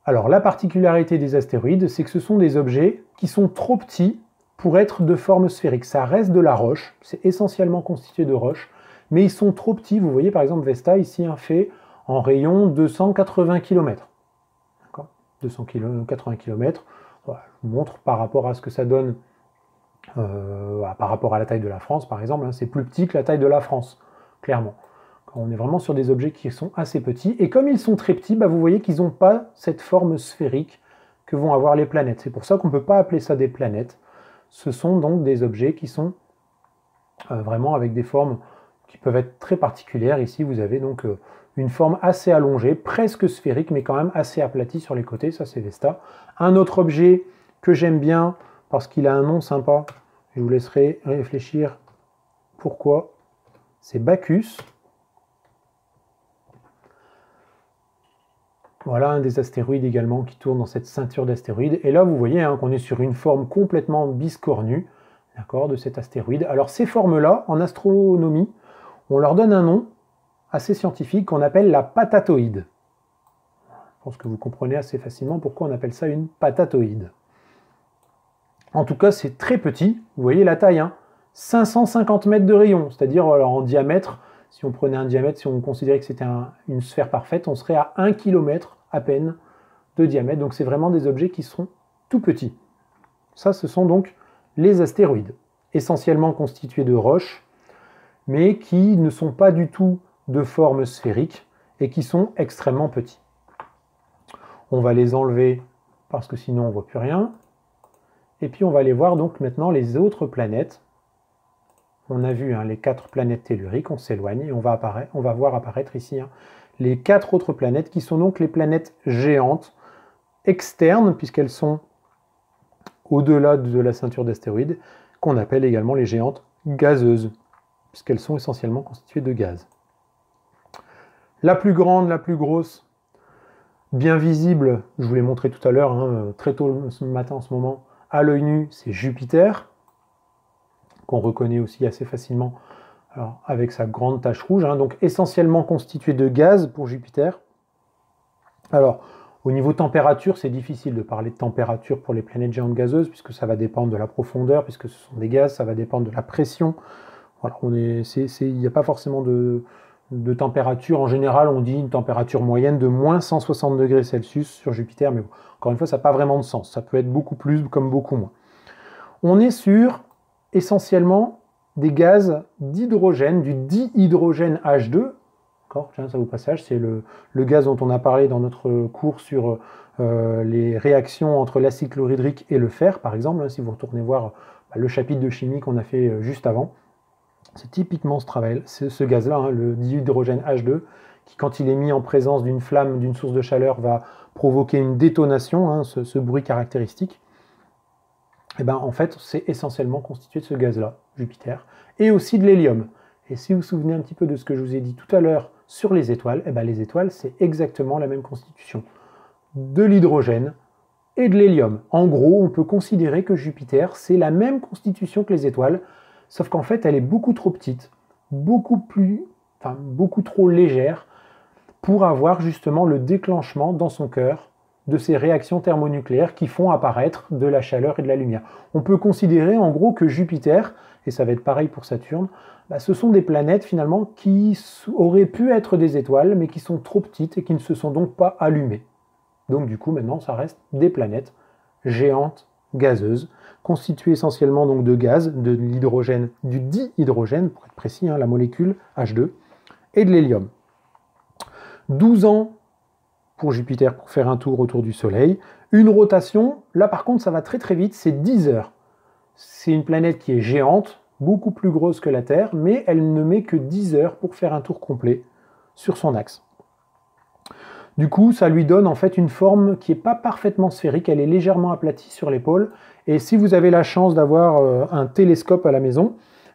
Alors, la particularité des astéroïdes, c'est que ce sont des objets qui sont trop petits pour être de forme sphérique. Ça reste de la roche, c'est essentiellement constitué de roche, mais ils sont trop petits. Vous voyez, par exemple, Vesta, ici, fait en rayon 280 km. 280 km. Voilà, je vous montre par rapport à ce que ça donne, par rapport à la taille de la France, par exemple. Hein, c'est plus petit que la taille de la France, clairement. On est vraiment sur des objets qui sont assez petits. Et comme ils sont très petits, vous voyez qu'ils n'ont pas cette forme sphérique que vont avoir les planètes. C'est pour ça qu'on ne peut pas appeler ça des planètes. Ce sont donc des objets qui sont vraiment avec des formes qui peuvent être très particulières. Ici, vous avez donc une forme assez allongée, presque sphérique, mais quand même assez aplatie sur les côtés. Ça, c'est Vesta. Un autre objet que j'aime bien, parce qu'il a un nom sympa, je vous laisserai réfléchir pourquoi, c'est Bacchus. Voilà un des astéroïdes également qui tourne dans cette ceinture d'astéroïdes. Et là, vous voyez qu'on est sur une forme complètement biscornue, d'accord, de cet astéroïde. Alors ces formes-là, en astronomie, on leur donne un nom assez scientifique qu'on appelle la patatoïde. Je pense que vous comprenez assez facilement pourquoi on appelle ça une patatoïde. En tout cas, c'est très petit. Vous voyez la taille, 550 mètres de rayon, c'est-à-dire en diamètre. Si on prenait un diamètre, si on considérait que c'était une sphère parfaite, on serait à 1 km à peine de diamètre. Donc c'est vraiment des objets qui sont tout petits. Ça, ce sont donc les astéroïdes, essentiellement constitués de roches, mais qui ne sont pas du tout de forme sphérique et qui sont extrêmement petits. On va les enlever parce que sinon on ne voit plus rien. Et puis on va aller voir donc maintenant les autres planètes. On a vu les 4 planètes telluriques, on s'éloigne et on va voir apparaître ici les 4 autres planètes qui sont donc les planètes géantes externes, puisqu'elles sont au-delà de la ceinture d'astéroïdes, qu'on appelle également les géantes gazeuses, puisqu'elles sont essentiellement constituées de gaz. La plus grande, la plus grosse, bien visible, je vous l'ai montré tout à l'heure, très tôt ce matin en ce moment, à l'œil nu, c'est Jupiter, qu'on reconnaît aussi assez facilement avec sa grande tache rouge, donc essentiellement constitué de gaz pour Jupiter. Alors, au niveau température, c'est difficile de parler de température pour les planètes géantes gazeuses, puisque ça va dépendre de la profondeur, puisque ce sont des gaz, ça va dépendre de la pression. Voilà, il n'y a pas forcément de température. En général, on dit une température moyenne de moins 160 degrés Celsius sur Jupiter, mais bon, encore une fois, ça n'a pas vraiment de sens. Ça peut être beaucoup plus comme beaucoup moins. On est sur essentiellement des gaz d'hydrogène, du dihydrogène H2. Tiens, ça au passage, c'est le gaz dont on a parlé dans notre cours sur les réactions entre l'acide chlorhydrique et le fer, par exemple, si vous retournez voir le chapitre de chimie qu'on a fait juste avant. C'est typiquement ce gaz-là, le dihydrogène H2, qui, quand il est mis en présence d'une flamme, d'une source de chaleur, va provoquer une détonation, ce bruit caractéristique. Et en fait, c'est essentiellement constitué de ce gaz-là, Jupiter, et aussi de l'hélium. Et si vous vous souvenez un petit peu de ce que je vous ai dit tout à l'heure sur les étoiles, les étoiles, c'est exactement la même constitution. De l'hydrogène et de l'hélium. En gros, on peut considérer que Jupiter, c'est la même constitution que les étoiles, sauf qu'en fait, elle est beaucoup trop petite, beaucoup trop légère pour avoir justement le déclenchement dans son cœur de ces réactions thermonucléaires qui font apparaître de la chaleur et de la lumière. On peut considérer en gros que Jupiter, et ça va être pareil pour Saturne, ce sont des planètes finalement qui auraient pu être des étoiles, mais qui sont trop petites et qui ne se sont donc pas allumées. Donc du coup, maintenant, ça reste des planètes géantes, gazeuses, constituées essentiellement donc de gaz, de l'hydrogène, du dihydrogène, pour être précis, la molécule H2, et de l'hélium. 12 ans pour Jupiter pour faire un tour autour du Soleil. Une rotation, là par contre ça va très très vite, c'est 10 heures. C'est une planète qui est géante, beaucoup plus grosse que la Terre, mais elle ne met que 10 heures pour faire un tour complet sur son axe. Du coup, ça lui donne en fait une forme qui n'est pas parfaitement sphérique, elle est légèrement aplatie sur les pôles. Et si vous avez la chance d'avoir un télescope à la maison,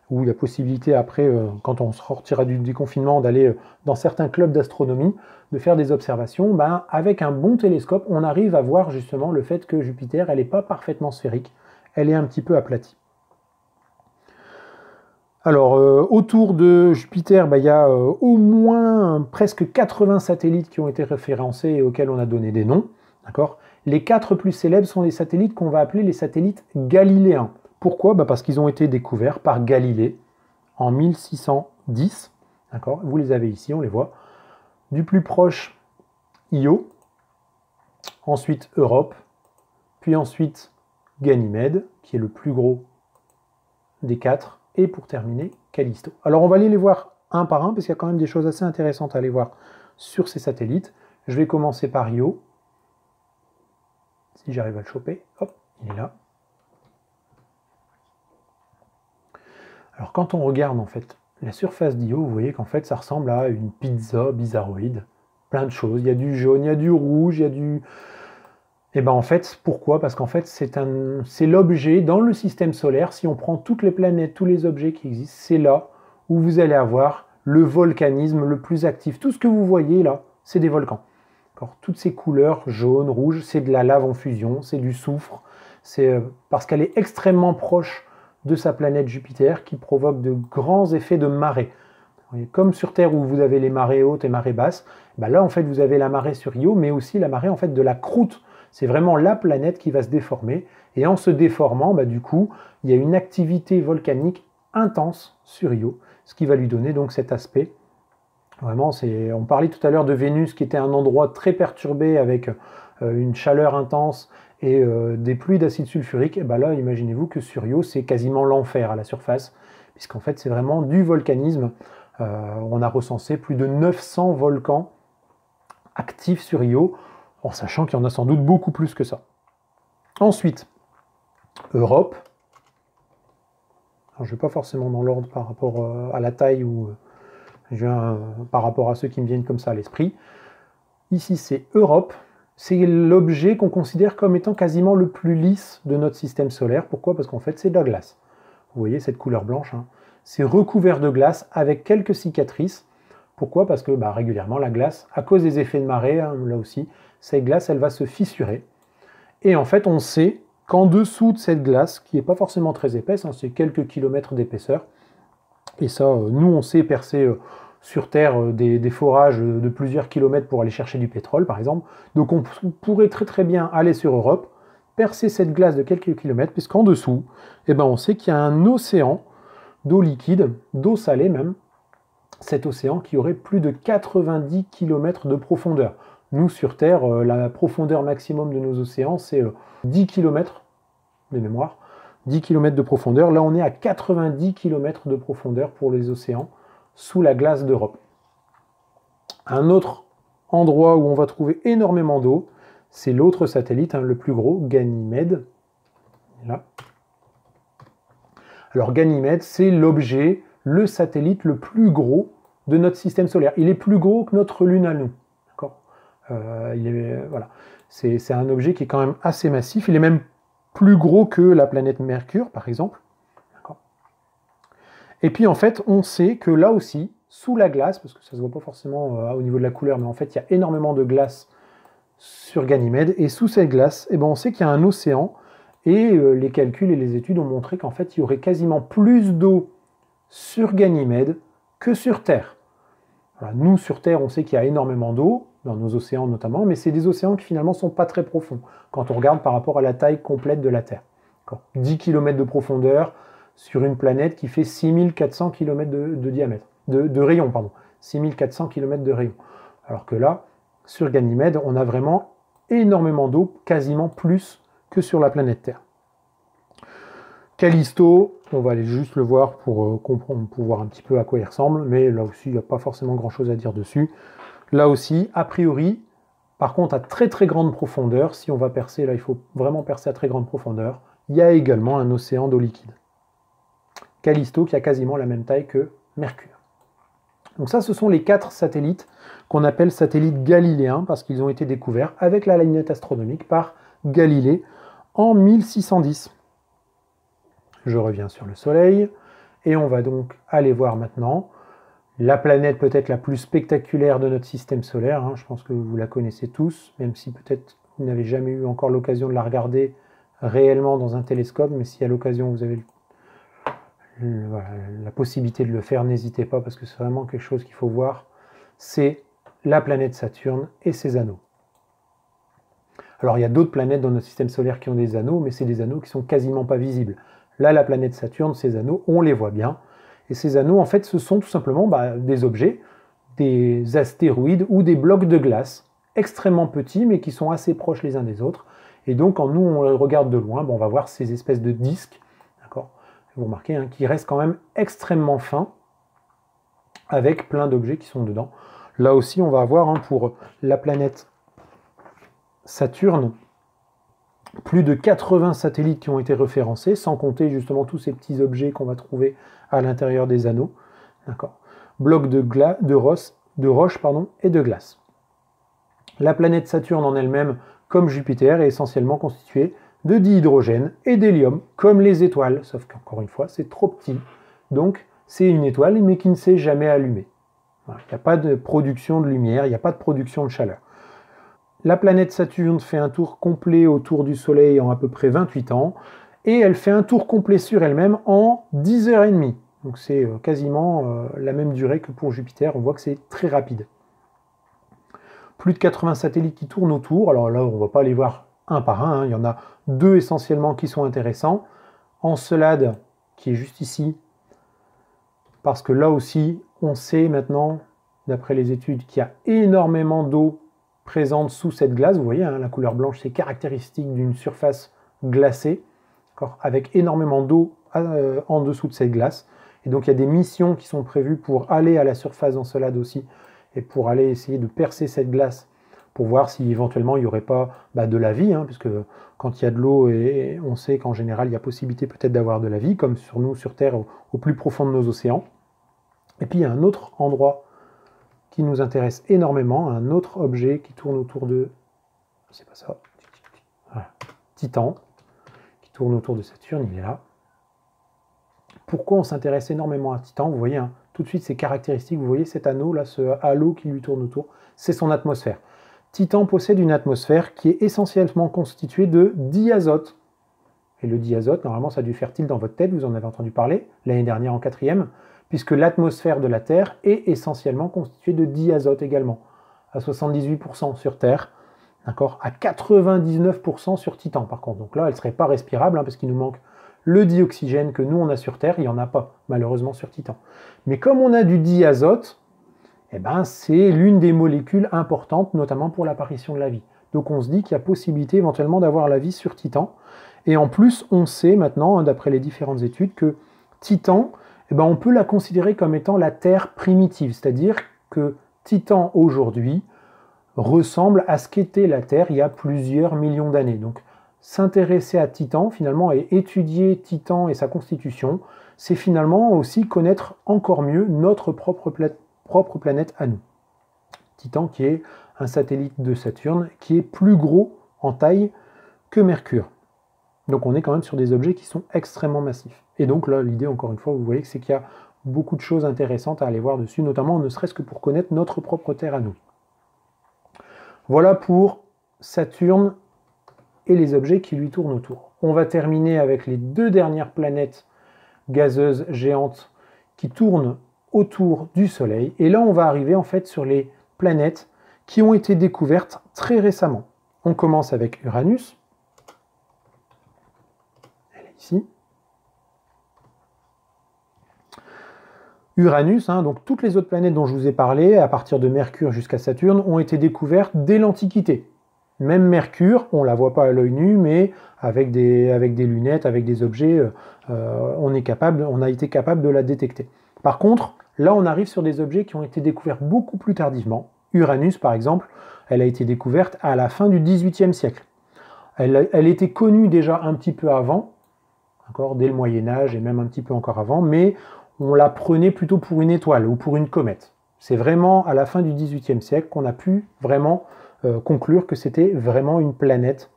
où il y a possibilité après, quand on sortira du déconfinement, d'aller dans certains clubs d'astronomie, de faire des observations, ben, avec un bon télescope, on arrive à voir justement le fait que Jupiter, elle n'est pas parfaitement sphérique, elle est un petit peu aplatie. Alors, autour de Jupiter, il y a au moins presque 80 satellites qui ont été référencés et auxquels on a donné des noms. Les 4 plus célèbres sont les satellites qu'on va appeler les satellites galiléens. Pourquoi? Parce qu'ils ont été découverts par Galilée en 1610. Vous les avez ici, on les voit. Du plus proche, Io, ensuite Europe, puis ensuite Ganymède, qui est le plus gros des 4, et pour terminer, Callisto. Alors on va aller les voir un par un, parce qu'il y a quand même des choses assez intéressantes à aller voir sur ces satellites. Je vais commencer par Io. Si j'arrive à le choper, hop, il est là. Alors quand on regarde en fait la surface d'Io, vous voyez qu'en fait ça ressemble à une pizza bizarroïde. Plein de choses, il y a du jaune, il y a du rouge, il y a du... Et bien en fait, pourquoi? Parce qu'en fait c'est l'objet dans le système solaire, si on prend toutes les planètes, tous les objets qui existent, c'est là où vous allez avoir le volcanisme le plus actif. Tout ce que vous voyez là, c'est des volcans. Toutes ces couleurs, jaune, rouge, c'est de la lave en fusion, c'est du soufre, c'est parce qu'elle est extrêmement proche de sa planète Jupiter qui provoque de grands effets de marée. Comme sur Terre où vous avez les marées hautes et marées basses, là en fait vous avez la marée sur Io, mais aussi la marée en fait de la croûte. C'est vraiment la planète qui va se déformer, et en se déformant, du coup, il y a une activité volcanique intense sur Io, ce qui va lui donner donc cet aspect. Vraiment, on parlait tout à l'heure de Vénus qui était un endroit très perturbé avec une chaleur intense et des pluies d'acide sulfurique. Et là, imaginez-vous que sur Io, c'est quasiment l'enfer à la surface, puisqu'en fait, c'est vraiment du volcanisme. On a recensé plus de 900 volcans actifs sur Io, en sachant qu'il y en a sans doute beaucoup plus que ça. Ensuite, Europe. Alors, je ne vais pas forcément dans l'ordre par rapport à la taille ou par rapport à ceux qui me viennent comme ça à l'esprit. Ici, c'est Europe. C'est l'objet qu'on considère comme étant quasiment le plus lisse de notre système solaire. Pourquoi? Parce qu'en fait, c'est de la glace. Vous voyez cette couleur blanche, hein. C'est recouvert de glace avec quelques cicatrices. Pourquoi? Parce que régulièrement, la glace, à cause des effets de marée, hein, là aussi, cette glace, elle va se fissurer. Et en fait, on sait qu'en dessous de cette glace, qui n'est pas forcément très épaisse, hein, c'est quelques kilomètres d'épaisseur, et ça, nous, on sait percer sur Terre des forages de plusieurs kilomètres pour aller chercher du pétrole, par exemple. Donc on pourrait très très bien aller sur Europe, percer cette glace de quelques kilomètres, puisqu'en dessous, on sait qu'il y a un océan d'eau liquide, d'eau salée même, cet océan qui aurait plus de 90 km de profondeur. Nous, sur Terre, la profondeur maximum de nos océans, c'est 10 km de mémoire. 10 km de profondeur. Là, on est à 90 km de profondeur pour les océans sous la glace d'Europe. Un autre endroit où on va trouver énormément d'eau, c'est l'autre satellite, hein, le plus gros, Ganymède. Là. Alors Ganymède, c'est l'objet, le satellite le plus gros de notre système solaire. Il est plus gros que notre Lune à nous. Voilà. C'est un objet qui est quand même assez massif. Il est même plus gros que la planète Mercure, par exemple. Et puis, en fait, on sait que là aussi, sous la glace, parce que ça ne se voit pas forcément au niveau de la couleur, mais en fait, il y a énormément de glace sur Ganymède. Et sous cette glace, on sait qu'il y a un océan. Et les calculs et les études ont montré qu'en fait, il y aurait quasiment plus d'eau sur Ganymède que sur Terre. Voilà, nous, sur Terre, on sait qu'il y a énormément d'eau, dans nos océans notamment, mais c'est des océans qui finalement ne sont pas très profonds, quand on regarde par rapport à la taille complète de la Terre. 10 km de profondeur sur une planète qui fait 6400 km de diamètre, de rayon, pardon. 6400 km de rayon. Alors que là, sur Ganymède, on a vraiment énormément d'eau, quasiment plus que sur la planète Terre. Callisto, on va aller juste le voir pour comprendre, pour voir un petit peu à quoi il ressemble, mais là aussi, il n'y a pas forcément grand-chose à dire dessus. Là aussi, a priori, par contre à très très grande profondeur, si on va percer, là il faut vraiment percer à très grande profondeur, il y a également un océan d'eau liquide. Callisto qui a quasiment la même taille que Mercure. Donc ça, ce sont les 4 satellites qu'on appelle satellites galiléens parce qu'ils ont été découverts avec la lunette astronomique par Galilée en 1610. Je reviens sur le Soleil et on va donc aller voir maintenant la planète peut-être la plus spectaculaire de notre système solaire. Je pense que vous la connaissez tous, même si peut-être vous n'avez jamais eu encore l'occasion de la regarder réellement dans un télescope, mais si à l'occasion vous avez la possibilité de le faire, n'hésitez pas parce que c'est vraiment quelque chose qu'il faut voir. C'est la planète Saturne et ses anneaux. Alors il y a d'autres planètes dans notre système solaire qui ont des anneaux, mais c'est des anneaux qui sont quasiment pas visibles. Là, la planète Saturne, ses anneaux, on les voit bien. Et ces anneaux, en fait, ce sont tout simplement des objets, des astéroïdes ou des blocs de glace extrêmement petits, mais qui sont assez proches les uns des autres. Et donc, quand nous, on les regarde de loin, on va voir ces espèces de disques, d'accord ? Vous remarquez, qui restent quand même extrêmement fins, avec plein d'objets qui sont dedans. Là aussi, on va avoir, pour la planète Saturne, plus de 80 satellites qui ont été référencés, sans compter justement tous ces petits objets qu'on va trouver à l'intérieur des anneaux. D'accord. Blocs de roche et de glace. La planète Saturne en elle-même, comme Jupiter, est essentiellement constituée de dihydrogène et d'hélium, comme les étoiles, sauf qu'encore une fois, c'est trop petit. Donc, c'est une étoile, mais qui ne s'est jamais allumée. Voilà. Il n'y a pas de production de lumière, il n'y a pas de production de chaleur. La planète Saturne fait un tour complet autour du Soleil en à peu près 28 ans, et elle fait un tour complet sur elle-même en 10h30. Donc c'est quasiment la même durée que pour Jupiter, on voit que c'est très rapide. Plus de 80 satellites qui tournent autour, alors là on ne va pas les voir un par un, il y en a 2 essentiellement qui sont intéressants. Encelade, qui est juste ici, parce que là aussi, on sait maintenant, d'après les études, qu'il y a énormément d'eau présente sous cette glace. Vous voyez, la couleur blanche, c'est caractéristique d'une surface glacée, avec énormément d'eau en dessous de cette glace. Et donc, il y a des missions qui sont prévues pour aller à la surface d'Encelade aussi, et pour aller essayer de percer cette glace, pour voir si éventuellement il n'y aurait pas de la vie, puisque quand il y a de l'eau, et on sait qu'en général, il y a possibilité peut-être d'avoir de la vie, comme sur nous, sur Terre, au plus profond de nos océans. Et puis, il y a un autre endroit qui nous intéresse énormément, un autre objet qui tourne autour de... C'est pas ça. Voilà. Titan, qui tourne autour de Saturne, il est là. Pourquoi on s'intéresse énormément à Titan? Vous voyez, tout de suite, ses caractéristiques. Vous voyez cet anneau, là, ce halo qui lui tourne autour, c'est son atmosphère. Titan possède une atmosphère qui est essentiellement constituée de diazote. Et le diazote, normalement, ça a dû faire tilt dans votre tête, vous en avez entendu parler, l'année dernière en 4e, puisque l'atmosphère de la Terre est essentiellement constituée de diazote également, à 78% sur Terre, d'accord, à 99% sur Titan par contre. Donc là, elle ne serait pas respirable, parce qu'il nous manque le dioxygène que nous on a sur Terre, il n'y en a pas, malheureusement, sur Titan. Mais comme on a du diazote, c'est l'une des molécules importantes, notamment pour l'apparition de la vie. Donc on se dit qu'il y a possibilité éventuellement d'avoir la vie sur Titan. Et en plus, on sait maintenant, d'après les différentes études, que Titan, on peut la considérer comme étant la Terre primitive, c'est-à-dire que Titan aujourd'hui ressemble à ce qu'était la Terre il y a plusieurs millions d'années. Donc s'intéresser à Titan finalement et étudier Titan et sa constitution, c'est finalement aussi connaître encore mieux notre propre planète à nous. Titan qui est un satellite de Saturne qui est plus gros en taille que Mercure. Donc on est quand même sur des objets qui sont extrêmement massifs. Et donc là, l'idée, encore une fois, vous voyez que c'est qu'il y a beaucoup de choses intéressantes à aller voir dessus, notamment ne serait-ce que pour connaître notre propre Terre à nous. Voilà pour Saturne et les objets qui lui tournent autour. On va terminer avec les 2 dernières planètes gazeuses géantes qui tournent autour du Soleil. Et là, on va arriver en fait sur les planètes qui ont été découvertes très récemment. On commence avec Uranus. Elle est ici. Uranus, donc toutes les autres planètes dont je vous ai parlé, à partir de Mercure jusqu'à Saturne, ont été découvertes dès l'Antiquité. Même Mercure, on ne la voit pas à l'œil nu, mais avec des lunettes, avec des objets, on a été capable de la détecter. Par contre, là on arrive sur des objets qui ont été découverts beaucoup plus tardivement, Uranus, par exemple, elle a été découverte à la fin du XVIIIe siècle. Elle était connue déjà un petit peu avant, dès le Moyen-Âge et même un petit peu encore avant, mais on la prenait plutôt pour une étoile ou pour une comète. C'est vraiment à la fin du XVIIIe siècle qu'on a pu vraiment conclure que c'était vraiment une planète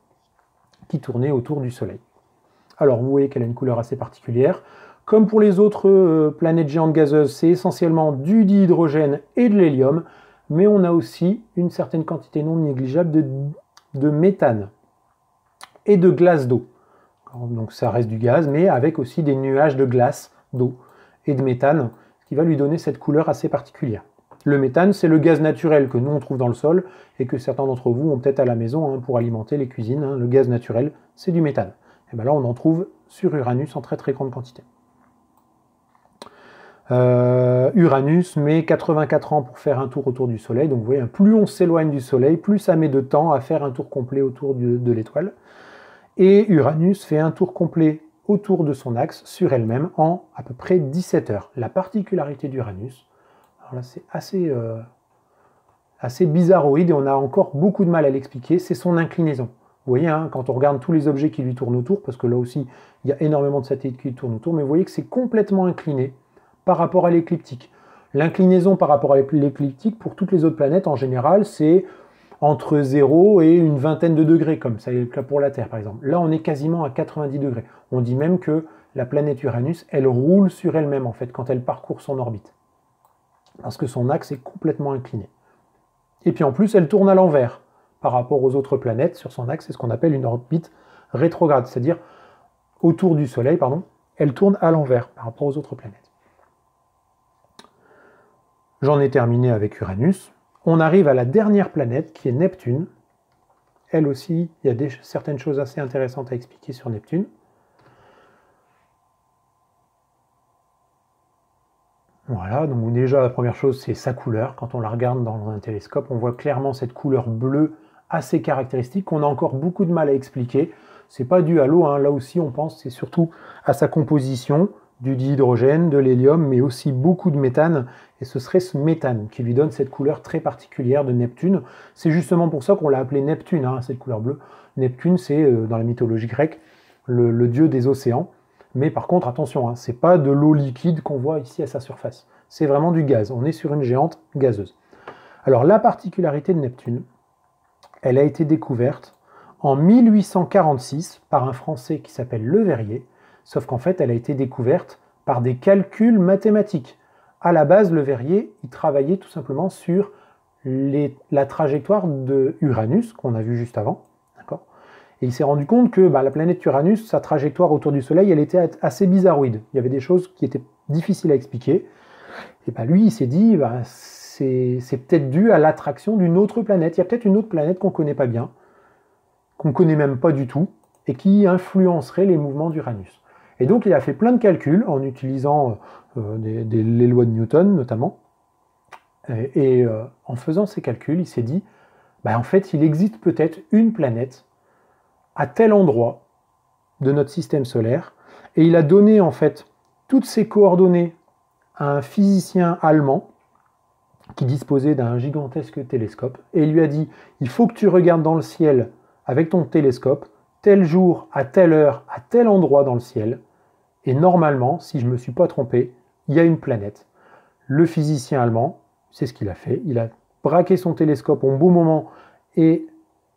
qui tournait autour du Soleil. Alors vous voyez qu'elle a une couleur assez particulière. Comme pour les autres planètes géantes gazeuses, c'est essentiellement du dihydrogène et de l'hélium, mais on a aussi une certaine quantité non négligeable de méthane et de glace d'eau. Donc ça reste du gaz, mais avec aussi des nuages de glace, d'eau et de méthane, ce qui va lui donner cette couleur assez particulière. Le méthane, c'est le gaz naturel que nous on trouve dans le sol et que certains d'entre vous ont peut-être à la maison pour alimenter les cuisines. Le gaz naturel, c'est du méthane. Et bien là, on en trouve sur Uranus en très très grande quantité. Uranus met 84 ans pour faire un tour autour du Soleil. Donc vous voyez, plus on s'éloigne du Soleil, plus ça met de temps à faire un tour complet autour de l'étoile. Et Uranus fait un tour complet autour de son axe sur elle-même en à peu près 17 heures. La particularité d'Uranus, alors là c'est assez bizarroïde et on a encore beaucoup de mal à l'expliquer, c'est son inclinaison. Vous voyez, quand on regarde tous les objets qui lui tournent autour, parce que là aussi il y a énormément de satellites qui lui tournent autour, mais vous voyez que c'est complètement incliné par rapport à l'écliptique. L'inclinaison par rapport à l'écliptique, pour toutes les autres planètes en général, c'est entre 0 et une vingtaine de degrés, comme ça est le cas pour la Terre par exemple. Là, on est quasiment à 90 degrés. On dit même que la planète Uranus, elle roule sur elle-même en fait, quand elle parcourt son orbite. Parce que son axe est complètement incliné. Et puis en plus, elle tourne à l'envers par rapport aux autres planètes sur son axe. C'est ce qu'on appelle une orbite rétrograde, c'est-à-dire autour du Soleil, elle tourne à l'envers par rapport aux autres planètes. J'en ai terminé avec Uranus. On arrive à la dernière planète qui est Neptune. Elle aussi, il y a certaines choses assez intéressantes à expliquer sur Neptune. Voilà, donc déjà la première chose c'est sa couleur. Quand on la regarde dans un télescope, on voit clairement cette couleur bleue assez caractéristique qu'on a encore beaucoup de mal à expliquer. C'est pas dû à l'eau, là aussi on pense c'est surtout à sa composition, du dihydrogène, de l'hélium, mais aussi beaucoup de méthane, et ce serait ce méthane qui lui donne cette couleur très particulière de Neptune. C'est justement pour ça qu'on l'a appelé Neptune, cette couleur bleue. Neptune, c'est dans la mythologie grecque le dieu des océans, mais par contre, attention, c'est pas de l'eau liquide qu'on voit ici à sa surface, c'est vraiment du gaz, on est sur une géante gazeuse. Alors la particularité de Neptune, elle a été découverte en 1846 par un Français qui s'appelle Le Verrier, sauf qu'en fait, elle a été découverte par des calculs mathématiques. À la base, Le Verrier, il travaillait tout simplement sur la trajectoire de Uranus, qu'on a vu juste avant, d'accord ? Et il s'est rendu compte que la planète Uranus, sa trajectoire autour du Soleil, elle était assez bizarroïde. Il y avait des choses qui étaient difficiles à expliquer. Et lui, il s'est dit, c'est peut-être dû à l'attraction d'une autre planète. Il y a peut-être une autre planète qu'on ne connaît pas bien, qu'on ne connaît même pas du tout, et qui influencerait les mouvements d'Uranus. Et donc il a fait plein de calculs en utilisant les lois de Newton notamment. Et en faisant ces calculs, il s'est dit, en fait, il existe peut-être une planète à tel endroit de notre système solaire. Et il a donné en fait toutes ces coordonnées à un physicien allemand qui disposait d'un gigantesque télescope. Et il lui a dit, il faut que tu regardes dans le ciel avec ton télescope, tel jour, à telle heure, à tel endroit dans le ciel. Et normalement, si je ne me suis pas trompé, il y a une planète. Le physicien allemand, c'est ce qu'il a fait. Il a braqué son télescope au bon moment et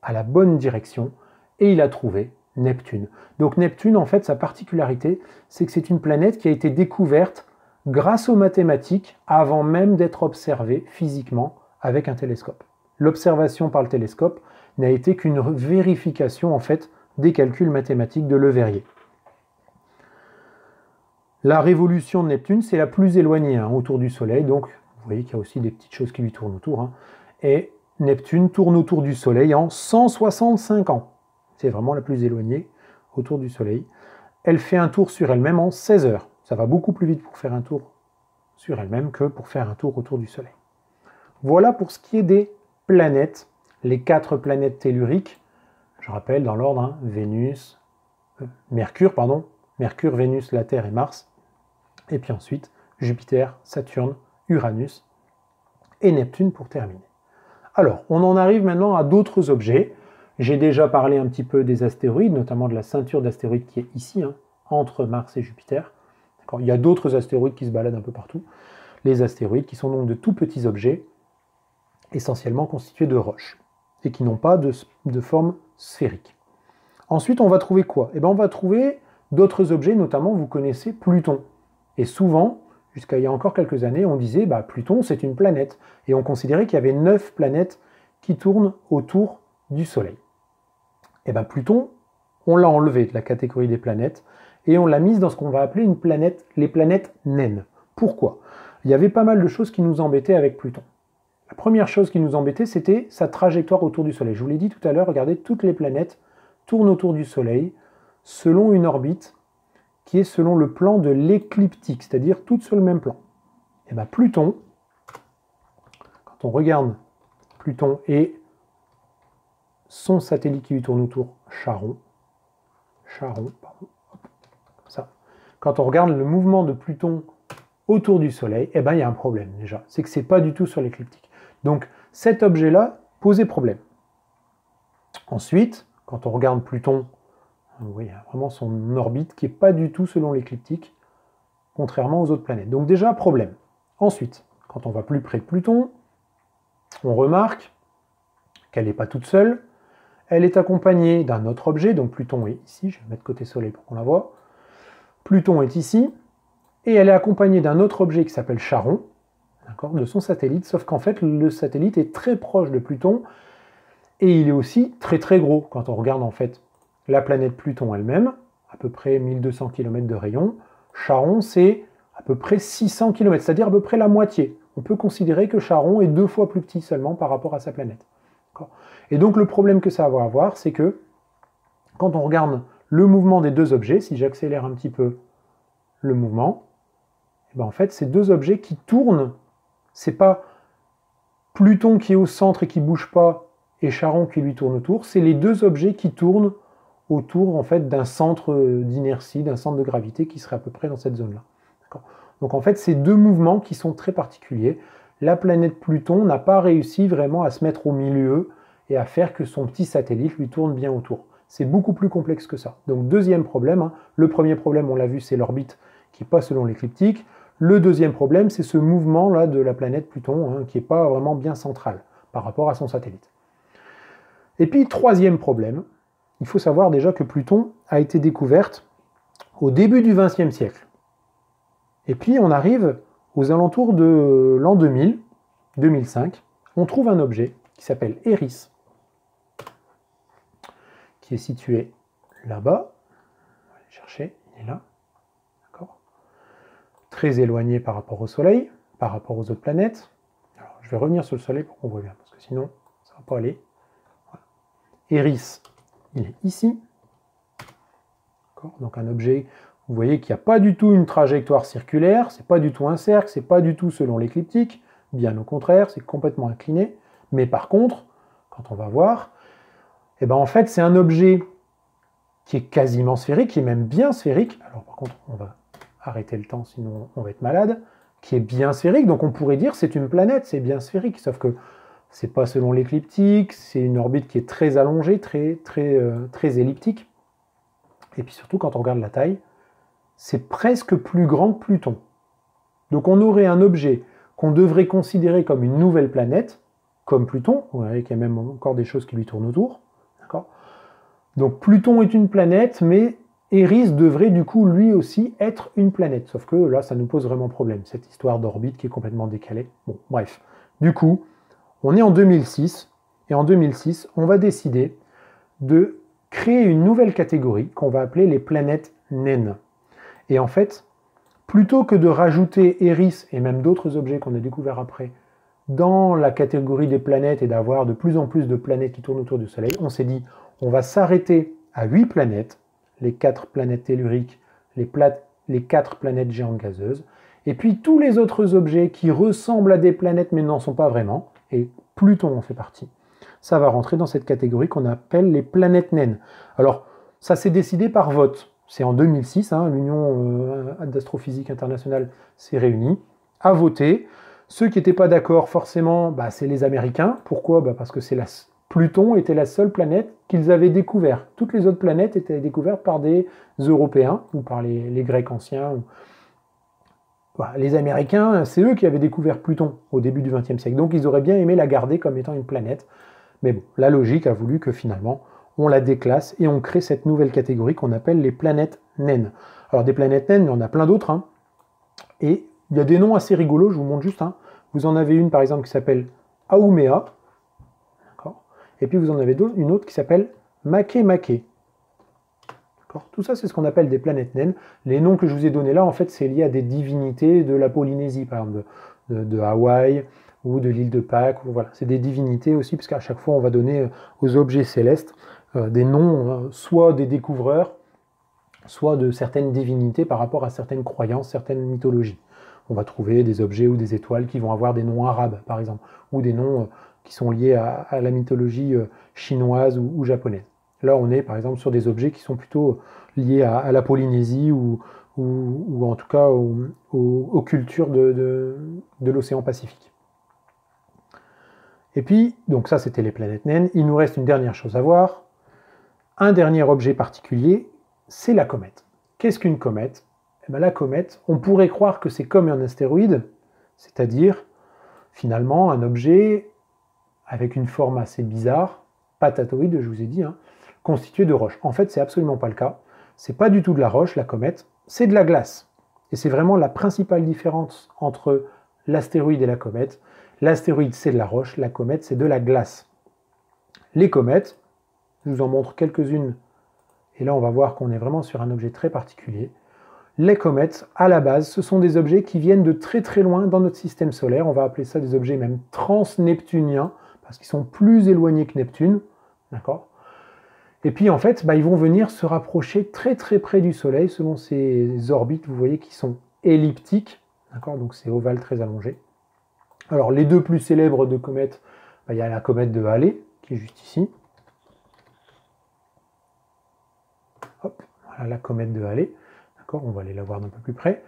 à la bonne direction. Et il a trouvé Neptune. Donc Neptune, en fait, sa particularité, c'est que c'est une planète qui a été découverte grâce aux mathématiques avant même d'être observée physiquement avec un télescope. L'observation par le télescope n'a été qu'une vérification, en fait, des calculs mathématiques de Le Verrier. La révolution de Neptune, c'est la plus éloignée autour du Soleil, donc vous voyez qu'il y a aussi des petites choses qui lui tournent autour. Et Neptune tourne autour du Soleil en 165 ans. C'est vraiment la plus éloignée autour du Soleil. Elle fait un tour sur elle-même en 16 heures. Ça va beaucoup plus vite pour faire un tour sur elle-même que pour faire un tour autour du Soleil. Voilà pour ce qui est des planètes, les 4 planètes telluriques. Je rappelle dans l'ordre, Mercure, Vénus, la Terre et Mars. Et puis ensuite, Jupiter, Saturne, Uranus et Neptune pour terminer. Alors, on en arrive maintenant à d'autres objets. J'ai déjà parlé un petit peu des astéroïdes, notamment de la ceinture d'astéroïdes qui est ici, hein, entre Mars et Jupiter. Il y a d'autres astéroïdes qui se baladent un peu partout. Les astéroïdes qui sont donc de tout petits objets, essentiellement constitués de roches, et qui n'ont pas de forme sphérique. Ensuite, on va trouver quoi? Eh bien, on va trouver d'autres objets, notamment, vous connaissez Pluton. Et souvent, jusqu'à il y a encore quelques années, on disait bah, Pluton, c'est une planète. Et on considérait qu'il y avait 9 planètes qui tournent autour du Soleil. Et bien Pluton, on l'a enlevé de la catégorie des planètes et on l'a mise dans ce qu'on va appeler une planète, les planètes naines. Pourquoi? Il y avait pas mal de choses qui nous embêtaient avec Pluton. La première chose qui nous embêtait, c'était sa trajectoire autour du Soleil. Je vous l'ai dit tout à l'heure, regardez, toutes les planètes tournent autour du Soleil selon une orbite qui est selon le plan de l'écliptique, c'est-à-dire toutes sur le même plan. Et bien Pluton, quand on regarde Pluton et son satellite qui lui tourne autour, Charon, pardon, comme ça. Quand on regarde le mouvement de Pluton autour du Soleil, eh ben, il y a un problème déjà. C'est que ce n'est pas du tout sur l'écliptique. Donc cet objet-là posait problème. Ensuite, quand on regarde Pluton, vous voyez vraiment son orbite qui n'est pas du tout selon l'écliptique, contrairement aux autres planètes. Donc déjà, problème. Ensuite, quand on va plus près de Pluton, on remarque qu'elle n'est pas toute seule. Elle est accompagnée d'un autre objet, donc Pluton est ici, je vais mettre côté Soleil pour qu'on la voie. Pluton est ici, et elle est accompagnée d'un autre objet qui s'appelle Charon, de son satellite, sauf qu'en fait le satellite est très proche de Pluton, et il est aussi très très gros. Quand on regarde en fait la planète Pluton elle-même, à peu près 1200 km de rayon, Charon c'est à peu près 600 km, c'est-à-dire à peu près la moitié. On peut considérer que Charon est 2 fois plus petit seulement par rapport à sa planète. Et donc le problème que ça va avoir, c'est que quand on regarde le mouvement des deux objets, si j'accélère un petit peu le mouvement, et ben en fait ces deux objets qui tournent, c'est pas Pluton qui est au centre et qui ne bouge pas, et Charon qui lui tourne autour, c'est les deux objets qui tournent autour en fait d'un centre d'inertie, d'un centre de gravité qui serait à peu près dans cette zone-là. Donc en fait, c'est deux mouvements qui sont très particuliers. La planète Pluton n'a pas réussi vraiment à se mettre au milieu et à faire que son petit satellite lui tourne bien autour. C'est beaucoup plus complexe que ça. Donc deuxième problème, hein. Le premier problème, on l'a vu, c'est l'orbite qui n'est pas selon l'écliptique. Le deuxième problème, c'est ce mouvement-là de la planète Pluton, hein, qui n'est pas vraiment bien central par rapport à son satellite. Et puis troisième problème, il faut savoir déjà que Pluton a été découverte au début du XXe siècle. Et puis on arrive aux alentours de l'an 2000, 2005, on trouve un objet qui s'appelle Eris, qui est situé là-bas. On va aller chercher, il est là. D'accord. Très éloigné par rapport au Soleil, par rapport aux autres planètes. Alors, je vais revenir sur le Soleil pour qu'on voit bien, parce que sinon, ça ne va pas aller. Voilà. Eris, il est ici. Donc un objet, vous voyez qu'il n'y a pas du tout une trajectoire circulaire, c'est pas du tout un cercle, c'est pas du tout selon l'écliptique, bien au contraire, c'est complètement incliné. Mais par contre, quand on va voir, eh ben en fait, c'est un objet qui est quasiment sphérique, qui est même bien sphérique. Alors par contre, on va arrêter le temps, sinon on va être malade. Qui est bien sphérique, donc on pourrait dire c'est une planète, c'est bien sphérique, sauf que c'est pas selon l'écliptique, c'est une orbite qui est très allongée, très elliptique. Et puis surtout, quand on regarde la taille, c'est presque plus grand que Pluton. Donc on aurait un objet qu'on devrait considérer comme une nouvelle planète, comme Pluton. Vous voyez qu'il y a même encore des choses qui lui tournent autour. Donc Pluton est une planète, mais Eris devrait du coup lui aussi être une planète. Sauf que là, ça nous pose vraiment problème, cette histoire d'orbite qui est complètement décalée. Bon, bref. Du coup, on est en 2006, et en 2006, on va décider de créer une nouvelle catégorie qu'on va appeler les planètes naines. Et en fait, plutôt que de rajouter Eris et même d'autres objets qu'on a découverts après dans la catégorie des planètes et d'avoir de plus en plus de planètes qui tournent autour du Soleil, on s'est dit, on va s'arrêter à 8 planètes, les 4 planètes telluriques, les 4 planètes géantes gazeuses, et puis tous les autres objets qui ressemblent à des planètes mais n'en sont pas vraiment, et Pluton en fait partie. Ça va rentrer dans cette catégorie qu'on appelle les planètes naines. Alors, ça s'est décidé par vote. C'est en 2006, hein, l'Union d'astrophysique internationale s'est réunie, a voté. Ceux qui n'étaient pas d'accord, forcément, bah, c'est les Américains. Pourquoi? Bah, parce que Pluton était la seule planète qu'ils avaient découverte. Toutes les autres planètes étaient découvertes par des Européens ou par les Grecs anciens. Bah, les Américains, c'est eux qui avaient découvert Pluton au début du XXe siècle. Donc ils auraient bien aimé la garder comme étant une planète. Mais bon, la logique a voulu que finalement, on la déclasse et on crée cette nouvelle catégorie qu'on appelle les planètes naines. Alors des planètes naines, il y en a plein d'autres. Hein. Et il y a des noms assez rigolos, je vous montre juste un. Vous en avez une par exemple qui s'appelle Haumea. Et puis vous en avez une autre qui s'appelle Makemake. Tout ça, c'est ce qu'on appelle des planètes naines. Les noms que je vous ai donnés là, en fait, c'est lié à des divinités de la Polynésie, par exemple, de Hawaï ou de l'île de Pâques. Voilà. C'est des divinités aussi, parce qu'à chaque fois, on va donner aux objets célestes des noms, soit des découvreurs, soit de certaines divinités par rapport à certaines croyances, certaines mythologies. On va trouver des objets ou des étoiles qui vont avoir des noms arabes, par exemple, ou des noms qui sont liés à la mythologie chinoise ou japonaise. Là, on est par exemple sur des objets qui sont plutôt liés à la Polynésie ou en tout cas aux cultures de l'océan Pacifique. Et puis, donc ça c'était les planètes naines, il nous reste une dernière chose à voir. Un dernier objet particulier, c'est la comète. Qu'est-ce qu'une comète? Eh bien, la comète, on pourrait croire que c'est comme un astéroïde, c'est-à-dire finalement un objet avec une forme assez bizarre, patatoïde, je vous ai dit, hein, constitué de roches. En fait, c'est absolument pas le cas. C'est pas du tout de la roche, la comète, c'est de la glace. Et c'est vraiment la principale différence entre l'astéroïde et la comète. L'astéroïde, c'est de la roche, la comète, c'est de la glace. Les comètes, je vous en montre quelques-unes, et là, on va voir qu'on est vraiment sur un objet très particulier. Les comètes, à la base, ce sont des objets qui viennent de très très loin dans notre système solaire. On va appeler ça des objets même transneptuniens, parce qu'ils sont plus éloignés que Neptune, d'accord? Et puis en fait, bah, ils vont venir se rapprocher très très près du Soleil, selon ces orbites, vous voyez, qui sont elliptiques, d'accord? Donc c'est ovale très allongé. Alors les deux plus célèbres de comètes, bah, il y a la comète de Halley, qui est juste ici. Hop, voilà la comète de Halley, d'accord? On va aller la voir d'un peu plus près.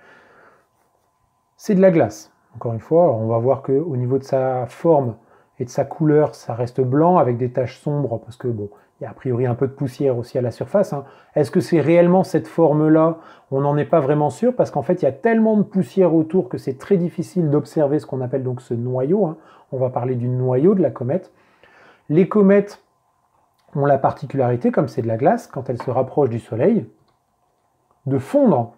C'est de la glace. Encore une fois, on va voir qu'au niveau de sa forme, et de sa couleur, ça reste blanc avec des taches sombres, parce que bon, il y a a priori un peu de poussière aussi à la surface. Hein. Est-ce que c'est réellement cette forme-là? On n'en est pas vraiment sûr, parce qu'en fait, il y a tellement de poussière autour que c'est très difficile d'observer ce qu'on appelle donc ce noyau. Hein. On va parler du noyau de la comète. Les comètes ont la particularité, comme c'est de la glace, quand elles se rapprochent du Soleil, de fondre.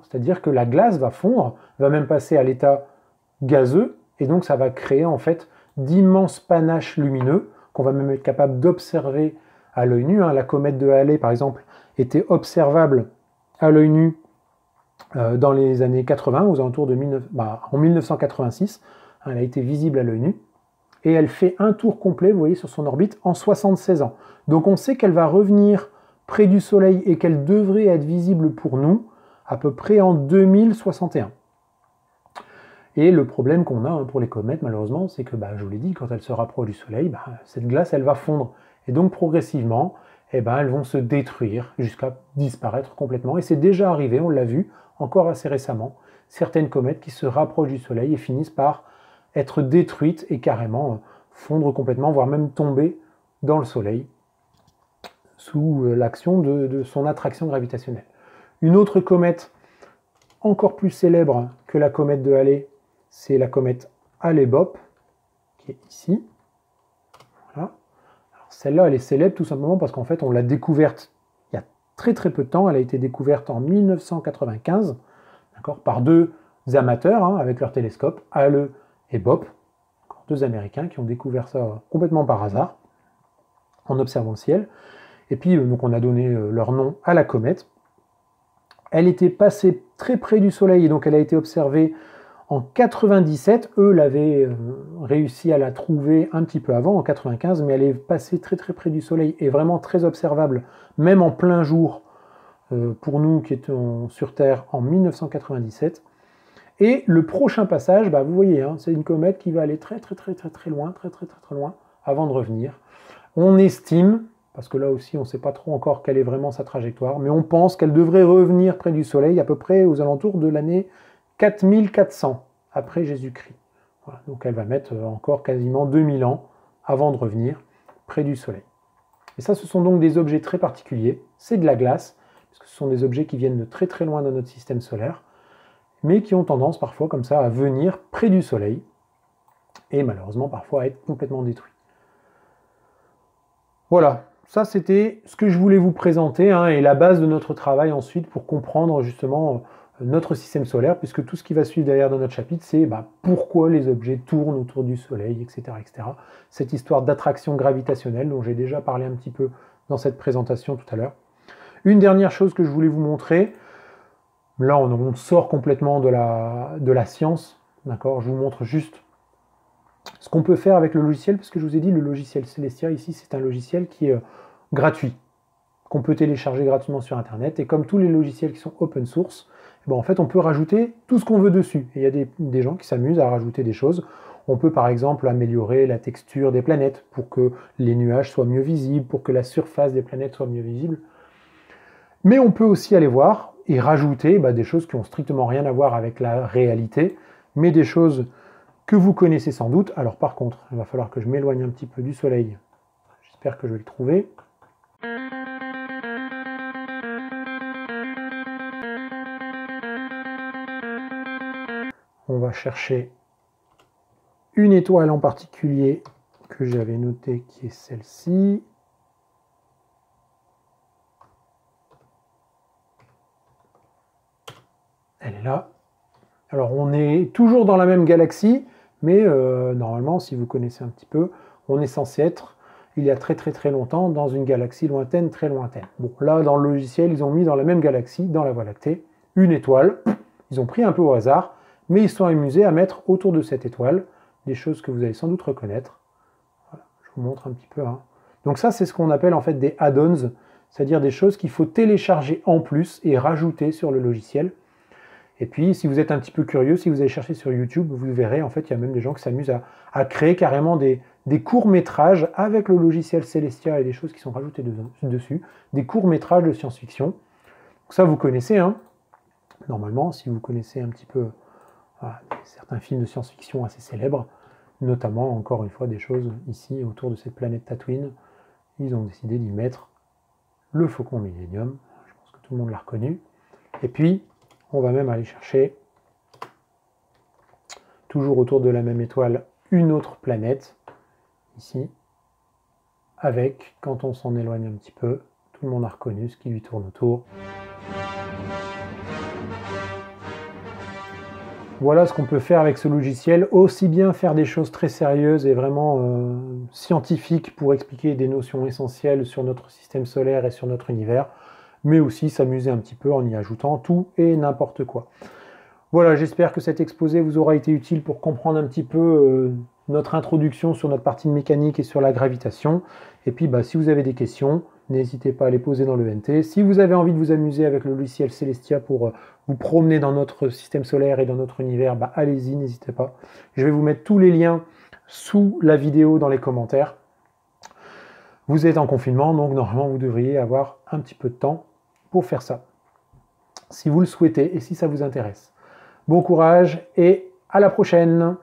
C'est-à-dire que la glace va fondre, va même passer à l'état gazeux, et donc ça va créer en fait d'immenses panaches lumineux qu'on va même être capable d'observer à l'œil nu. Hein. La comète de Halley, par exemple, était observable à l'œil nu dans les années 80, aux alentours de en 1986. Elle a été visible à l'œil nu. Et elle fait un tour complet, vous voyez, sur son orbite en 76 ans. Donc on sait qu'elle va revenir près du Soleil et qu'elle devrait être visible pour nous à peu près en 2061. Et le problème qu'on a pour les comètes, malheureusement, c'est que, je vous l'ai dit, quand elles se rapprochent du Soleil, cette glace, elle va fondre. Et donc, progressivement, elles vont se détruire jusqu'à disparaître complètement. Et c'est déjà arrivé, on l'a vu, encore assez récemment, certaines comètes qui se rapprochent du Soleil et finissent par être détruites et carrément fondre complètement, voire même tomber dans le Soleil, sous l'action de son attraction gravitationnelle. Une autre comète, encore plus célèbre que la comète de Halley, c'est la comète Halley-Bopp, qui est ici. Voilà. Celle-là, elle est célèbre tout simplement parce qu'en fait, on l'a découverte il y a très très peu de temps. Elle a été découverte en 1995, par deux amateurs avec leur télescope, Halley et Bopp, deux Américains qui ont découvert ça complètement par hasard, en observant le ciel. Et puis, donc, on a donné leur nom à la comète. Elle était passée très près du Soleil et donc elle a été observée en 97. Eux l'avaient réussi à la trouver un petit peu avant, en 95, mais elle est passée très très près du Soleil et vraiment très observable, même en plein jour, pour nous qui étions sur Terre en 1997. Et le prochain passage, vous voyez, c'est une comète qui va aller très très très très très loin, très loin, avant de revenir. On estime, parce que là aussi on ne sait pas trop encore quelle est vraiment sa trajectoire, mais on pense qu'elle devrait revenir près du Soleil à peu près aux alentours de l'année 4400. après Jésus-Christ. Voilà, donc elle va mettre encore quasiment 2000 ans avant de revenir près du Soleil. Et ça, ce sont donc des objets très particuliers. C'est de la glace, parce que ce sont des objets qui viennent de très très loin dans notre système solaire, mais qui ont tendance parfois comme ça à venir près du Soleil, et malheureusement parfois à être complètement détruits. Voilà, ça c'était ce que je voulais vous présenter, hein, et la base de notre travail ensuite pour comprendre justement notre système solaire, puisque tout ce qui va suivre derrière dans notre chapitre, c'est pourquoi les objets tournent autour du Soleil, etc., etc. Cette histoire d'attraction gravitationnelle dont j'ai déjà parlé un petit peu dans cette présentation tout à l'heure. Une dernière chose que je voulais vous montrer, là on sort complètement de la science, d'accord? Je vous montre juste ce qu'on peut faire avec le logiciel, parce que je vous ai dit, le logiciel Celestia, ici, c'est un logiciel qui est gratuit, qu'on peut télécharger gratuitement sur Internet, et comme tous les logiciels qui sont open source, en fait, on peut rajouter tout ce qu'on veut dessus. Et il y a des gens qui s'amusent à rajouter des choses. On peut, par exemple, améliorer la texture des planètes pour que les nuages soient mieux visibles, pour que la surface des planètes soit mieux visible. Mais on peut aussi aller voir et rajouter des choses qui n'ont strictement rien à voir avec la réalité, mais des choses que vous connaissez sans doute. Alors par contre, il va falloir que je m'éloigne un petit peu du Soleil. J'espère que je vais le trouver. On va chercher une étoile en particulier que j'avais notée, qui est celle-ci. Elle est là. Alors on est toujours dans la même galaxie, mais normalement, si vous connaissez un petit peu, on est censé être, il y a très très très longtemps, dans une galaxie lointaine, très lointaine. Bon, là, dans le logiciel, ils ont mis dans la même galaxie, dans la Voie lactée, une étoile. Ils ont pris un peu au hasard, mais ils se sont amusés à mettre autour de cette étoile des choses que vous allez sans doute reconnaître. Voilà, je vous montre un petit peu. Hein. Donc ça, c'est ce qu'on appelle en fait des add-ons, c'est-à-dire des choses qu'il faut télécharger en plus et rajouter sur le logiciel. Et puis, si vous êtes un petit peu curieux, si vous allez chercher sur YouTube, vous verrez, en fait, il y a même des gens qui s'amusent à créer carrément des courts-métrages avec le logiciel Celestia et des choses qui sont rajoutées dessus, des courts-métrages de science-fiction. Ça, vous connaissez, hein. Normalement, si vous connaissez un petit peu certains films de science-fiction assez célèbres, notamment, encore une fois, des choses ici, autour de cette planète Tatooine, ils ont décidé d'y mettre le Faucon Millenium. Je pense que tout le monde l'a reconnu. Et puis, on va même aller chercher, toujours autour de la même étoile, une autre planète, ici, avec, quand on s'en éloigne un petit peu, tout le monde a reconnu ce qui lui tourne autour. Voilà ce qu'on peut faire avec ce logiciel, aussi bien faire des choses très sérieuses et vraiment scientifiques pour expliquer des notions essentielles sur notre système solaire et sur notre univers, mais aussi s'amuser un petit peu en y ajoutant tout et n'importe quoi. Voilà, j'espère que cet exposé vous aura été utile pour comprendre un petit peu notre introduction sur notre partie de mécanique et sur la gravitation. Et puis, si vous avez des questions, n'hésitez pas à les poser dans le NT. Si vous avez envie de vous amuser avec le logiciel Celestia pour vous promener dans notre système solaire et dans notre univers, allez-y, n'hésitez pas. Je vais vous mettre tous les liens sous la vidéo dans les commentaires. Vous êtes en confinement, donc normalement vous devriez avoir un petit peu de temps pour faire ça, si vous le souhaitez et si ça vous intéresse. Bon courage et à la prochaine!